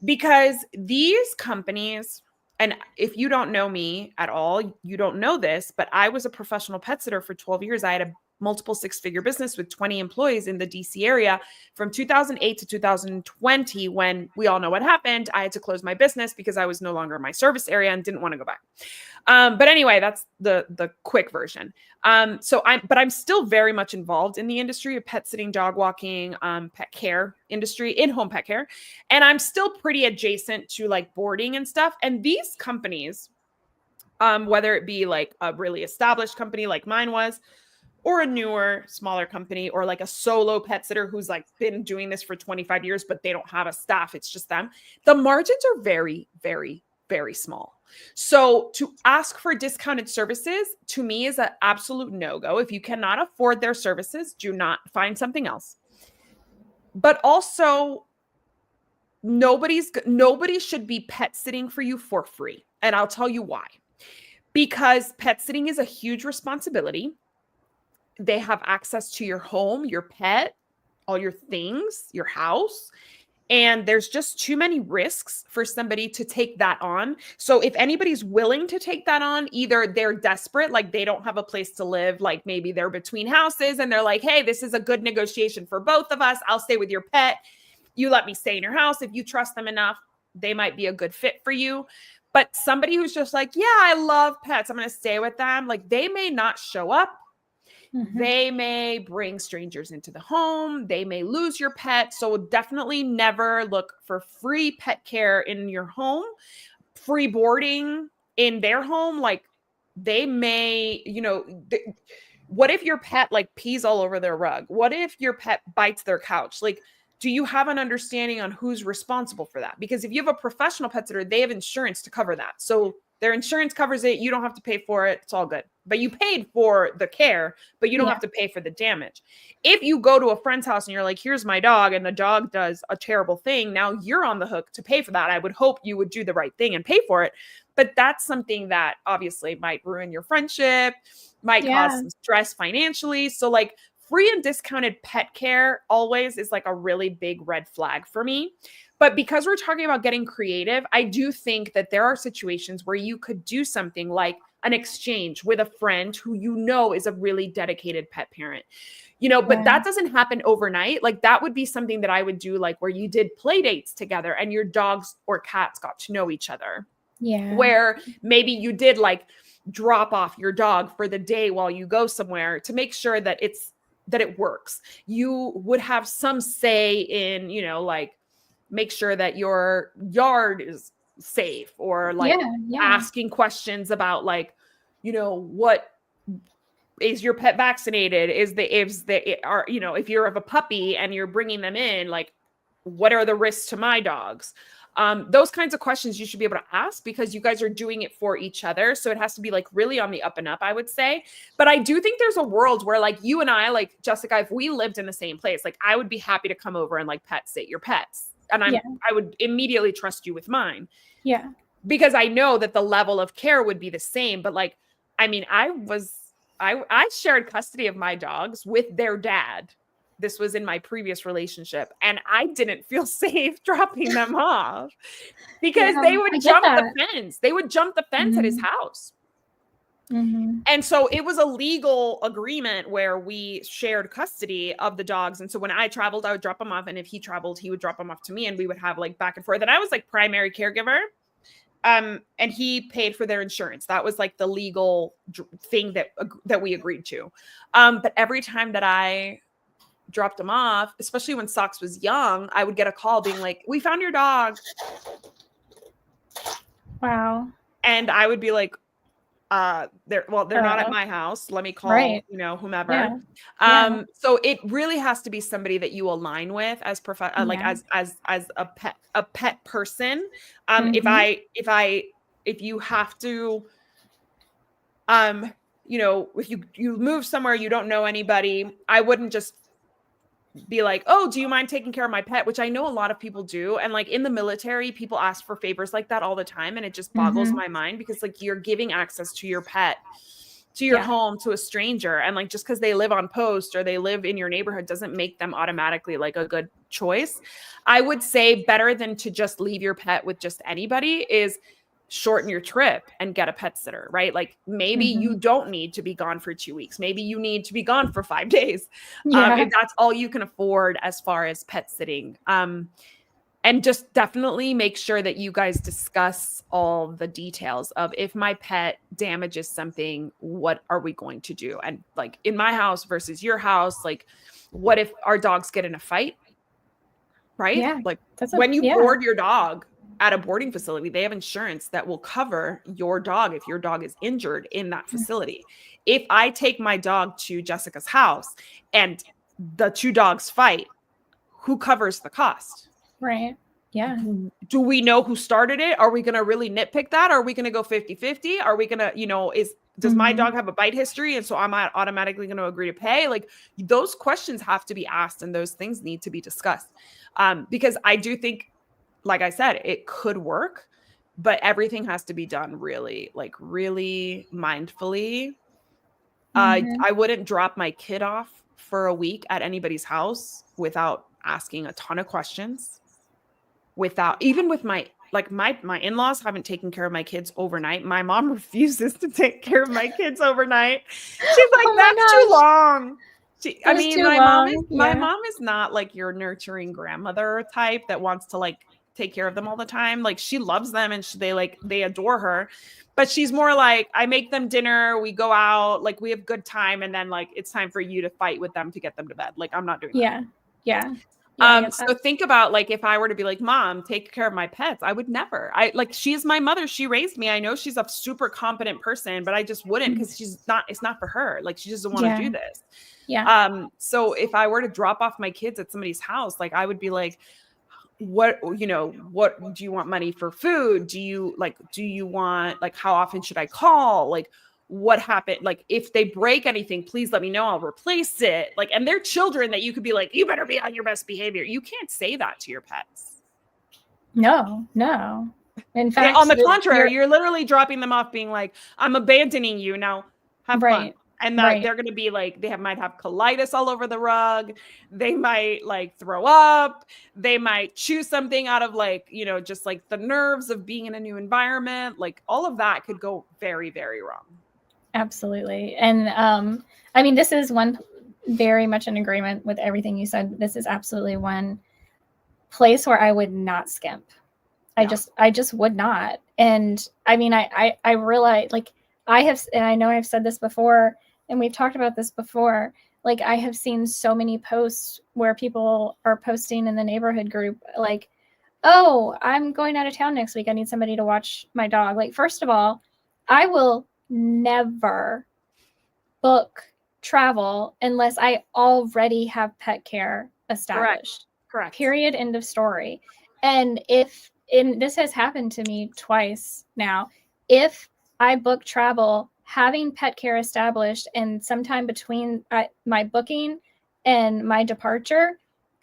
because these companies, and if you don't know me at all, you don't know this, but I was a professional pet sitter for 12 years. I had a multiple six-figure business with 20 employees in the DC area from 2008 to 2020, when we all know what happened. I had to close my business because I was no longer in my service area and didn't want to go back. But anyway, that's the quick version. But I'm still very much involved in the industry of pet sitting, dog walking, pet care industry, in-home pet care. And I'm still pretty adjacent to like boarding and stuff. And these companies, whether it be like a really established company like mine was, or a newer, smaller company, or like a solo pet sitter who's like been doing this for 25 years, but they don't have a staff, it's just them. The margins are very, very, very small. So to ask for discounted services to me is an absolute no-go. If you cannot afford their services, do not, find something else. But also, nobody should be pet sitting for you for free. And I'll tell you why. Because pet sitting is a huge responsibility. They have access to your home, your pet, all your things, your house. And there's just too many risks for somebody to take that on. So if anybody's willing to take that on, either they're desperate, like they don't have a place to live, like maybe they're between houses and they're like, hey, this is a good negotiation for both of us. I'll stay with your pet. You let me stay in your house. If you trust them enough, they might be a good fit for you. But somebody who's just like, yeah, I love pets, I'm going to stay with them. Like they may not show up. They may bring strangers into the home. They may lose your pet. So definitely never look for free pet care in your home, free boarding in their home. Like they may, what if your pet like pees all over their rug? What if your pet bites their couch? Like, do you have an understanding on who's responsible for that? Because if you have a professional pet sitter, they have insurance to cover that. So their insurance covers it. You don't have to pay for it. It's all good. But you paid for the care, but you don't have to pay for the damage. If you go to a friend's house and you're like, here's my dog, and the dog does a terrible thing, now you're on the hook to pay for that. I would hope you would do the right thing and pay for it. But that's something that obviously might ruin your friendship, might cause some stress financially. So like free and discounted pet care always is like a really big red flag for me. But because we're talking about getting creative, I do think that there are situations where you could do something like an exchange with a friend who you know is a really dedicated pet parent, but that doesn't happen overnight. Like that would be something that I would do, like where you did play dates together and your dogs or cats got to know each other. Yeah. Where maybe you did like drop off your dog for the day while you go somewhere to make sure that it works. You would have some say in, like make sure that your yard is safe, or like asking questions about like, what is your pet vaccinated? If you're of a puppy and you're bringing them in, like what are the risks to my dogs? Those kinds of questions you should be able to ask because you guys are doing it for each other. So it has to be like really on the up and up, I would say. But I do think there's a world where like you and I, like Jessica, if we lived in the same place, like I would be happy to come over and like pet sit your pets. And I would immediately trust you with mine. Yeah. Because I know that the level of care would be the same. But like, I mean, I shared custody of my dogs with their dad. This was in my previous relationship. And I didn't feel safe dropping them off because they would jump the fence. They would jump the fence at his house. And so it was a legal agreement where we shared custody of the dogs. And so when I traveled, I would drop them off. And if he traveled, he would drop them off to me and we would have like back and forth. And I was like primary caregiver. And he paid for their insurance. That was like the legal thing that we agreed to. But every time that I dropped him off, especially when Socks was young, I would get a call being like, we found your dog. Wow. And I would be like, they're not at my house. Let me call, whomever. So it really has to be somebody that you align with as like as a pet person. If you have to, you know, if you move somewhere, you don't know anybody, I wouldn't just be like, oh, do you mind taking care of my pet? Which I know a lot of people do. And like in the military, people ask for favors like that all the time. And it just boggles my mind because like you're giving access to your pet, to your home, to a stranger. And like, just because they live on post or they live in your neighborhood doesn't make them automatically like a good choice. I would say better than to just leave your pet with just anybody is shorten your trip and get a pet sitter, right? Like maybe you don't need to be gone for 2 weeks. Maybe you need to be gone for 5 days. If that's all you can afford as far as pet sitting. And just definitely make sure that you guys discuss all the details of if my pet damages something, what are we going to do? And like in my house versus your house, like what if our dogs get in a fight? Right? Yeah, like when you board your dog at a boarding facility, they have insurance that will cover your dog if your dog is injured in that facility. If I take my dog to Jessica's house and the 2 dogs fight, who covers the cost? Right. Yeah. Do we know who started it? Are we going to really nitpick that? Are we going to go 50-50? Are we going to, you know, does my dog have a bite history? And so I'm automatically going to agree to pay? Like those questions have to be asked and those things need to be discussed. Because I do think, like I said, it could work, but everything has to be done really mindfully. I wouldn't drop my kid off for a week at anybody's house without asking a ton of questions. Even with my in-laws haven't taken care of my kids overnight. My mom refuses to take care of my kids overnight. She's like, that's too long. My mom is not like your nurturing grandmother type that wants to like take care of them all the time. Like she loves them and they adore her, but she's more like, I make them dinner, we go out, like we have good time. And then like, it's time for you to fight with them to get them to bed. Like I'm not doing that. Yeah. So think about like, if I were to be like, Mom, take care of my pets, I would never. She's my mother. She raised me. I know she's a super competent person, but I just wouldn't because it's not for her. Like she doesn't want to do this. Yeah. So if I were to drop off my kids at somebody's house, like I would be like, what do you want money for food? Do you want, like, how often should I call? Like, what happened? Like, if they break anything, please let me know. I'll replace it. Like, and they're children that you could be like, you better be on your best behavior. You can't say that to your pets. No. In fact, on the contrary, you're literally dropping them off being like, I'm abandoning you. Now have fun. And they're going to be like, might have colitis all over the rug. They might like throw up. They might chew something out of like, just like the nerves of being in a new environment. Like all of that could go very, very wrong. Absolutely. And I mean, this is one very much in agreement with everything you said. This is absolutely one place where I would not skimp. I just would not. And I mean, I realize like and I know I've said this before, and we've talked about this before, like I have seen so many posts where people are posting in the neighborhood group, like, oh, I'm going out of town next week. I need somebody to watch my dog. Like, first of all, I will never book travel unless I already have pet care established. Correct. Period. End of story. And this has happened to me twice now. If I book travel having pet care established and sometime between my booking and my departure,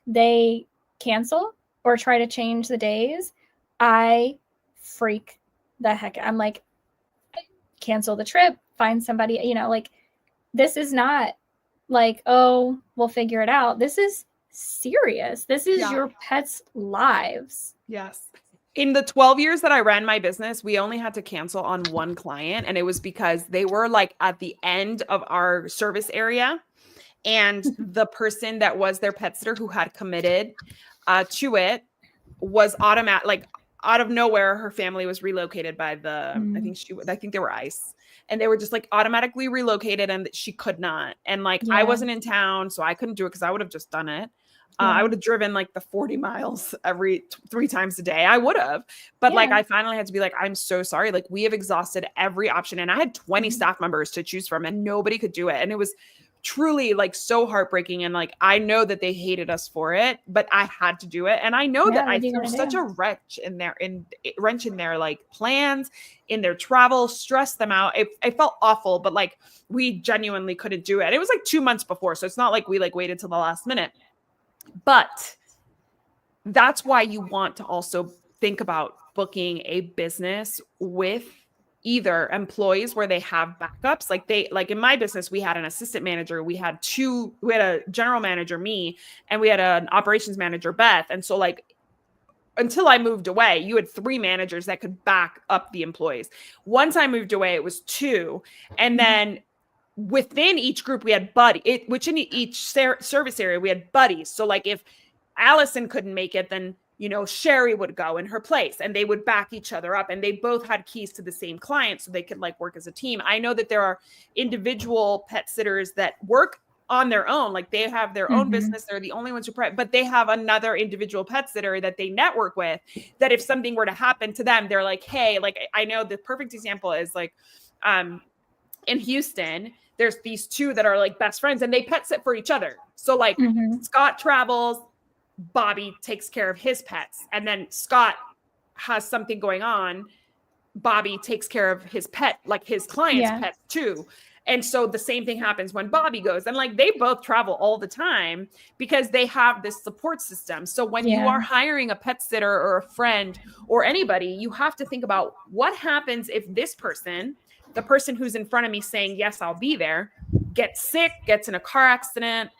they cancel or try to change the days, I freak the heck. I'm like, cancel the trip, find somebody, like this is not like, oh, we'll figure it out. This is serious. This is your pets' lives. Yes. In the 12 years that I ran my business, we only had to cancel on one client. And it was because they were like at the end of our service area. And the person that was their pet sitter who had committed to it was automatic, like out of nowhere, her family was relocated by I think they were ICE. And they were just like automatically relocated and she could not. And like, I wasn't in town, so I couldn't do it because I would have just done it. I would have driven like the 40 miles every 3 times a day. I would have, but like, I finally had to be like, I'm so sorry. Like we have exhausted every option. And I had 20 staff members to choose from and nobody could do it. And it was truly like so heartbreaking. And like, I know that they hated us for it, but I had to do it. And I know that What I are you threw gonna such do? a wrench in their like plans, in their travel, stressed them out. It felt awful, but like we genuinely couldn't do it. It was like 2 months before. So it's not like we like waited till the last minute. But that's why you want to also think about booking a business with either employees where they have backups. Like in my business, we had an assistant manager, we had a general manager, me, and we had an operations manager, Beth. And so like until I moved away, you had 3 managers that could back up the employees. Once I moved away, it was 2. And then within each group, we had which in each service area, we had buddies. So like if Allison couldn't make it, then Sherry would go in her place, and they would back each other up, and they both had keys to the same client, so they could like work as a team. I know that there are individual pet sitters that work on their own, like they have their own business, they're the only ones who but they have another individual pet sitter that they network with, that if something were to happen to them, they're like, hey, like I know the perfect example is like in Houston, there's these 2 that are like best friends, and they pet sit for each other. So like Scott travels, Bobby takes care of his pets, and then Scott has something going on, Bobby takes care of his pet, like his client's pet too. And so the same thing happens when Bobby goes, and like they both travel all the time because they have this support system. So when you are hiring a pet sitter or a friend or anybody, you have to think about what happens if this person, the person who's in front of me saying, yes, I'll be there, gets sick, gets in a car accident,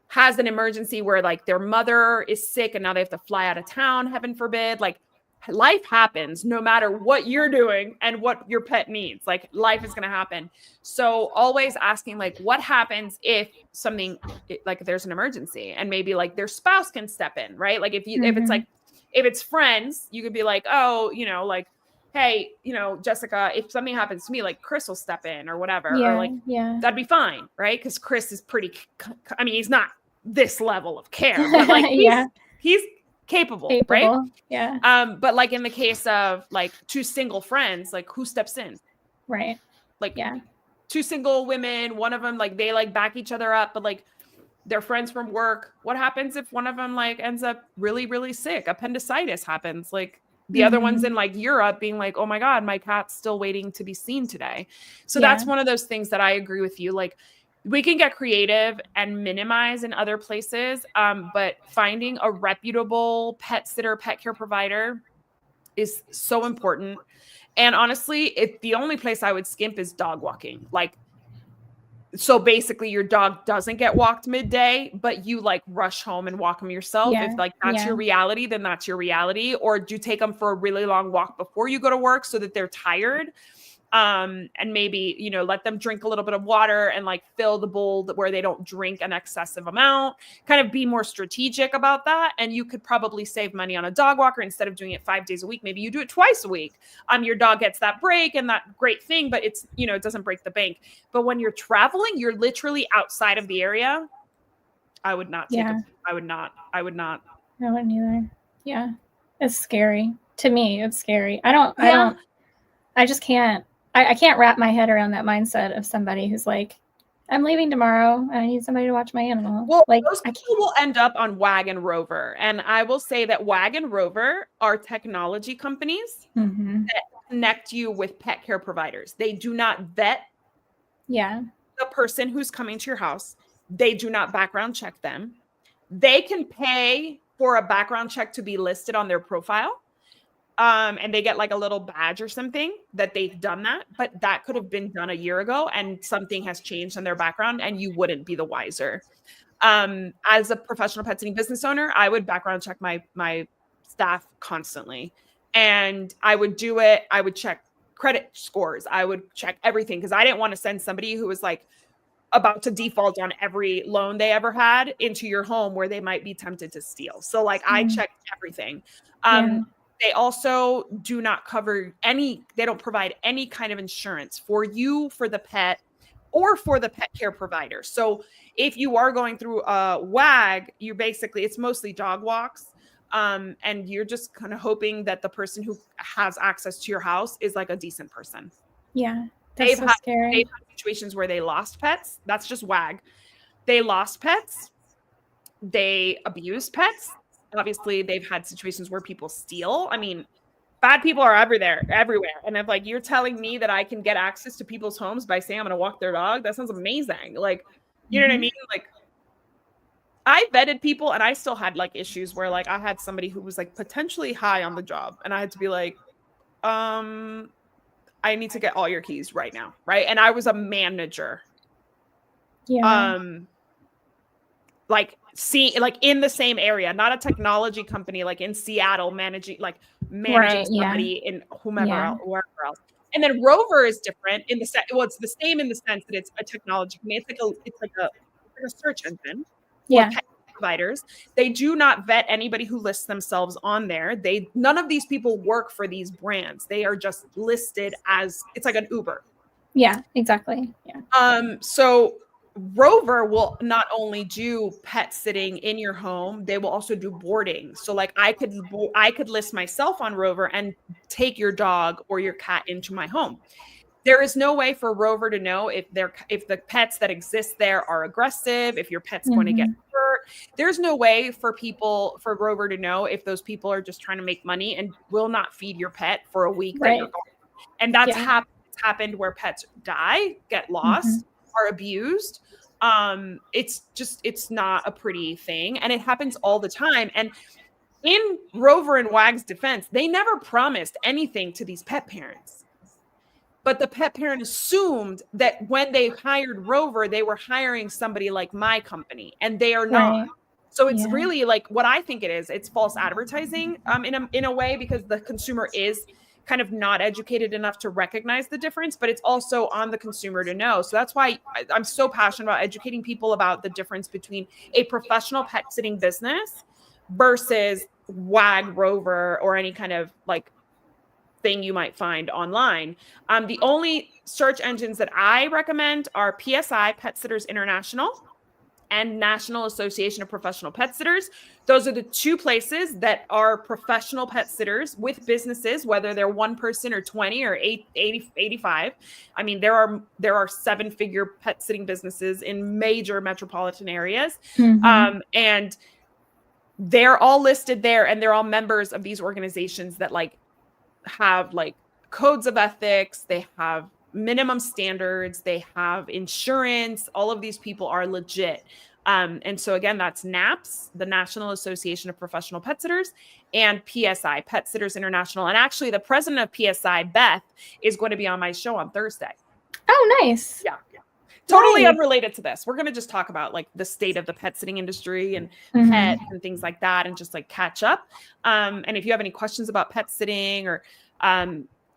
has an emergency where like their mother is sick and now they have to fly out of town, heaven forbid. Like life happens no matter what you're doing and what your pet needs. Like life is going to happen. So always asking like, what happens if something, like there's an emergency, and maybe like their spouse can step in, right? Like if it's like, if it's friends, you could be like, oh, like, hey, Jessica, if something happens to me, like Chris will step in or whatever, or like, that'd be fine. Right. Cause Chris is he's not this level of care, but like, he's capable, right? Yeah. But like in the case of like 2 single friends, like who steps in? Right. Like 2 single women, one of them, like they like back each other up, but like they're friends from work. What happens if one of them like ends up really, really sick? Appendicitis happens. Like the other one's in like Europe being like, oh my God, my cat's still waiting to be seen today. So that's one of those things that I agree with you. Like we can get creative and minimize in other places. But finding a reputable pet sitter, pet care provider is so important. And honestly, the only place I would skimp is dog walking. Like, so basically your dog doesn't get walked midday, but you like rush home and walk them yourself. If like that's your reality, then that's your reality. Or do you take them for a really long walk before you go to work so that they're tired? And maybe, let them drink a little bit of water and like fill the bowl where they don't drink an excessive amount, kind of be more strategic about that. And you could probably save money on a dog walker. Instead of doing it 5 days a week, maybe you do it twice a week. Your dog gets that break and that great thing, but it's, it doesn't break the bank. But when you're traveling, you're literally outside of the area. I would not take it. I would not. I wouldn't either. Yeah. It's scary. To me, it's scary. I just can't. I can't wrap my head around that mindset of somebody who's like, I'm leaving tomorrow and I need somebody to watch my animal. Well, like those people will end up on Wag and Rover. And I will say that Wag and Rover are technology companies that connect you with pet care providers. They do not vet the person who's coming to your house. They do not background check them. They can pay for a background check to be listed on their profile. And they get like a little badge or something that they've done that, but that could have been done a year ago and something has changed in their background and you wouldn't be the wiser. As a professional pet sitting business owner, I would background check my staff constantly, and I would do it. I would check credit scores. I would check everything because I didn't want to send somebody who was like about to default on every loan they ever had into your home where they might be tempted to steal. So like I checked everything. They also do not cover they don't provide any kind of insurance for you, for the pet, or for the pet care provider. So if you are going through a WAG, it's mostly dog walks. And you're just kind of hoping that the person who has access to your house is like a decent person. Yeah. That's so scary. They've had situations where they lost pets. That's just WAG. They lost pets. They abused pets. Obviously, they've had situations where people steal. I mean, bad people are everywhere. And if like you're telling me that I can get access to people's homes by saying I'm gonna walk their dog, that sounds amazing. Like, you know what I mean? Like, I vetted people and I still had like issues where like I had somebody who was like potentially high on the job and I had to be like, I need to get all your keys right now. Right. And I was a manager. Yeah. Like in the same area, not a technology company, like in Seattle, managing somebody in wherever else. And then Rover is different in the sense, well, it's the same in the sense that it's a technology company. It's like a search engine. Yeah. Pet providers. They do not vet anybody who lists themselves on there. None of these people work for these brands. They are just listed as, it's like an Uber. Yeah, exactly. Yeah. So Rover will not only do pet sitting in your home, they will also do boarding. So like I could list myself on Rover and take your dog or your cat into my home. There is no way for Rover to know if the pets that exist there are aggressive, if your pet's going to get hurt. There's no way for Rover to know if those people are just trying to make money and will not feed your pet for a week that you're gone. And that's happened where pets die, get lost, are abused. It's not a pretty thing. And it happens all the time. And in Rover and WAG's defense, they never promised anything to these pet parents. But the pet parent assumed that when they hired Rover, they were hiring somebody like my company, and they are not. Right. So it's really like what I think it is. It's false advertising in a way, because the consumer is kind of not educated enough to recognize the difference, but it's also on the consumer to know. So that's why I'm so passionate about educating people about the difference between a professional pet sitting business versus WAG, Rover, or any kind of like thing you might find online. The only search engines that I recommend are PSI, Pet Sitters International, and National Association of Professional Pet Sitters. Those are the two places that are professional pet sitters with businesses, whether they're one person or 20 or 80, 85. I mean, there are 7-figure pet sitting businesses in major metropolitan areas. And they're all listed there, and they're all members of these organizations that like have like codes of ethics, they have minimum standards, they have insurance. All of these people are legit. And so again, that's NAPS, the National Association of Professional Pet Sitters, and PSI, Pet Sitters International. And actually the president of PSI, Beth, is going to be on my show on Thursday. Oh, nice. Yeah. Totally unrelated to this. We're going to just talk about like the state of the pet sitting industry and pets and things like that, and just like catch up. And if you have any questions about pet sitting or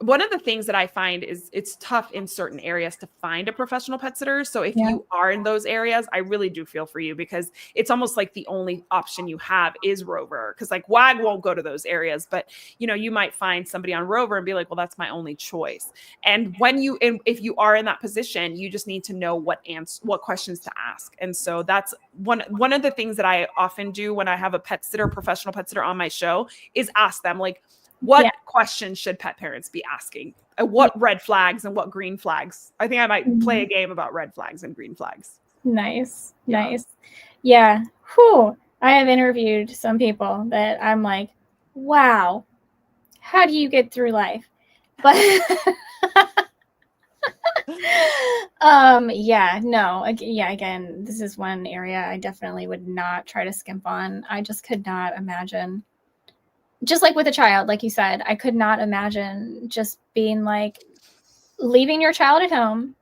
one of the things that I find is it's tough in certain areas to find a professional pet sitter. So if you are in those areas, I really do feel for you, because it's almost like the only option you have is Rover. Because like WAG won't go to those areas, but you might find somebody on Rover and be like, well, that's my only choice. And if you are in that position, you just need to know what questions to ask. And so that's one of the things that I often do when I have a professional pet sitter on my show, is ask them like, what questions should pet parents be asking? What red flags and what green flags? I think I might play a game about red flags and green flags. Nice. Yeah. Whew. I have interviewed some people that I'm like, wow, how do you get through life? But again, this is one area I definitely would not try to skimp on. I just could not imagine. Just like with a child, like you said, I could not imagine just being like leaving your child at home,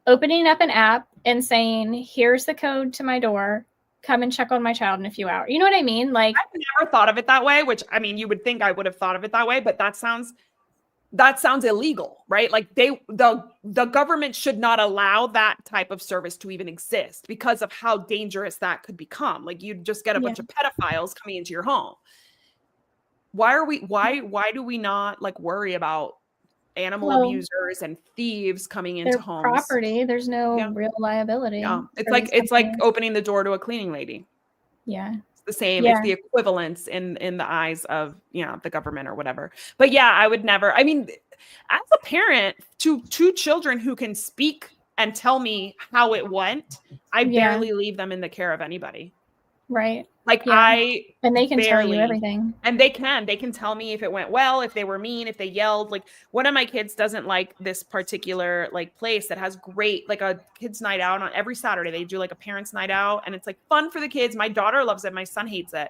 opening up an app and saying, here's the code to my door. Come and check on my child in a few hours. You know what I mean? Like, I've never thought of it that way, which I mean, you would think I would have thought of it that way, but that sounds illegal, right? Like the government should not allow that type of service to even exist because of how dangerous that could become. Like you'd just get a bunch of pedophiles coming into your home. Why do we not like worry about animal abusers and thieves coming into homes? Property. There's no real liability. Yeah. It's like opening the door to a cleaning lady. Yeah. It's the same. Yeah. It's the equivalence in the eyes of, the government or whatever. But yeah, I would never, I mean, as a parent to two children who can speak and tell me how it went, I Yeah. barely leave them in the care of anybody. Right. Like Yeah. And they can tell you barely. everything. And they can tell me if it went well, if they were mean, if they yelled. Like one of my kids doesn't like this particular like place that has great, like a kids night out on every Saturday. They do like a parents night out and it's like fun for the kids. My daughter loves it. My son hates it.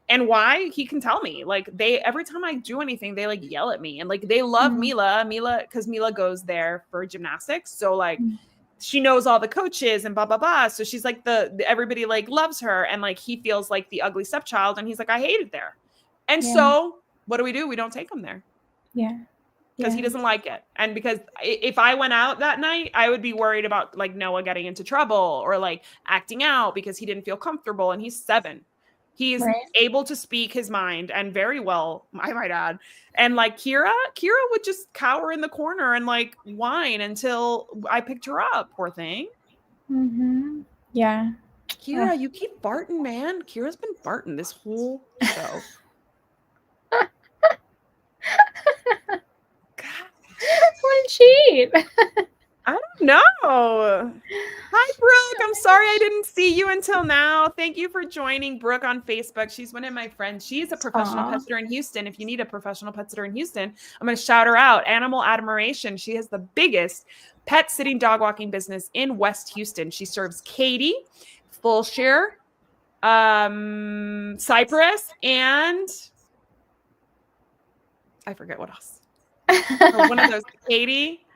And why? He can tell me. Like every time I do anything, they like yell at me. And like they love Mila, because Mila goes there for gymnastics. So like she knows all the coaches and blah, blah, blah. So she's like everybody like loves her. And like, he feels like the ugly stepchild. And he's like, I hate it there. And so what do? We don't take him there. Yeah. Because he doesn't like it. And because if I went out that night, I would be worried about like Noah getting into trouble or like acting out because he didn't feel comfortable. And he's 7. He's able to speak his mind and very well, I might add. And like Kira would just cower in the corner and like whine until I picked her up. Poor thing. Mm-hmm. Yeah. Kira, you keep farting, man. Kira's been farting this whole show. What did she eat? I don't know. Hi, Brooke. I'm sorry I didn't see you until now. Thank you for joining Brooke on Facebook. She's one of my friends. She's a professional pet sitter in Houston. If you need a professional pet sitter in Houston, I'm going to shout her out. Animal Admiration. She has the biggest pet sitting dog walking business in West Houston. She serves Katie, Fulshire, Cypress, and I forget what else. One of those, Katie,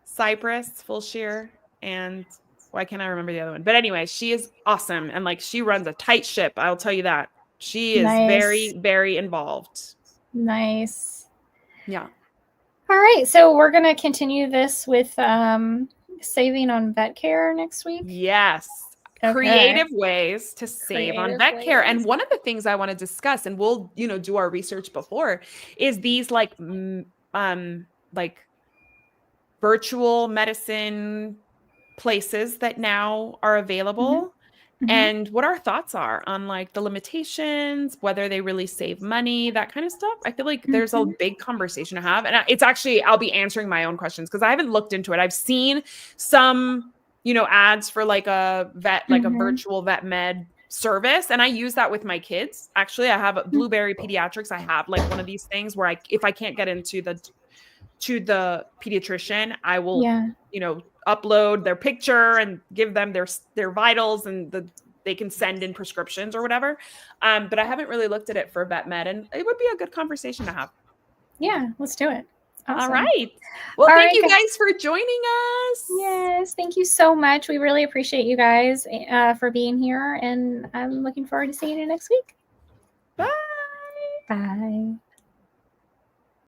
Cypress, Fulshire, and why can't I remember the other one? But anyway, she is awesome. And like she runs a tight ship. I'll tell you that. She is very, very involved. Nice. Yeah. All right. So we're going to continue this with saving on vet care next week. Yes. Okay. Creative ways to save on vet care. And one of the things I want to discuss, and we'll, do our research before, is these like virtual medicine places that now are available and what our thoughts are on like the limitations, whether they really save money, that kind of stuff. I feel like there's a big conversation to have. And it's actually, I'll be answering my own questions because I haven't looked into it. I've seen some, ads for like a vet, like a virtual vet med service. And I use that with my kids. Actually, I have Blueberry Pediatrics. I have like one of these things where if I can't get into to the pediatrician, I will, upload their picture and give them their vitals and they can send in prescriptions or whatever. But I haven't really looked at it for vet med, and it would be a good conversation to have. Yeah, let's do it. Awesome. All right. Well, thank you guys for joining us. Yes, thank you so much. We really appreciate you guys for being here, and I'm looking forward to seeing you next week. Bye. Bye.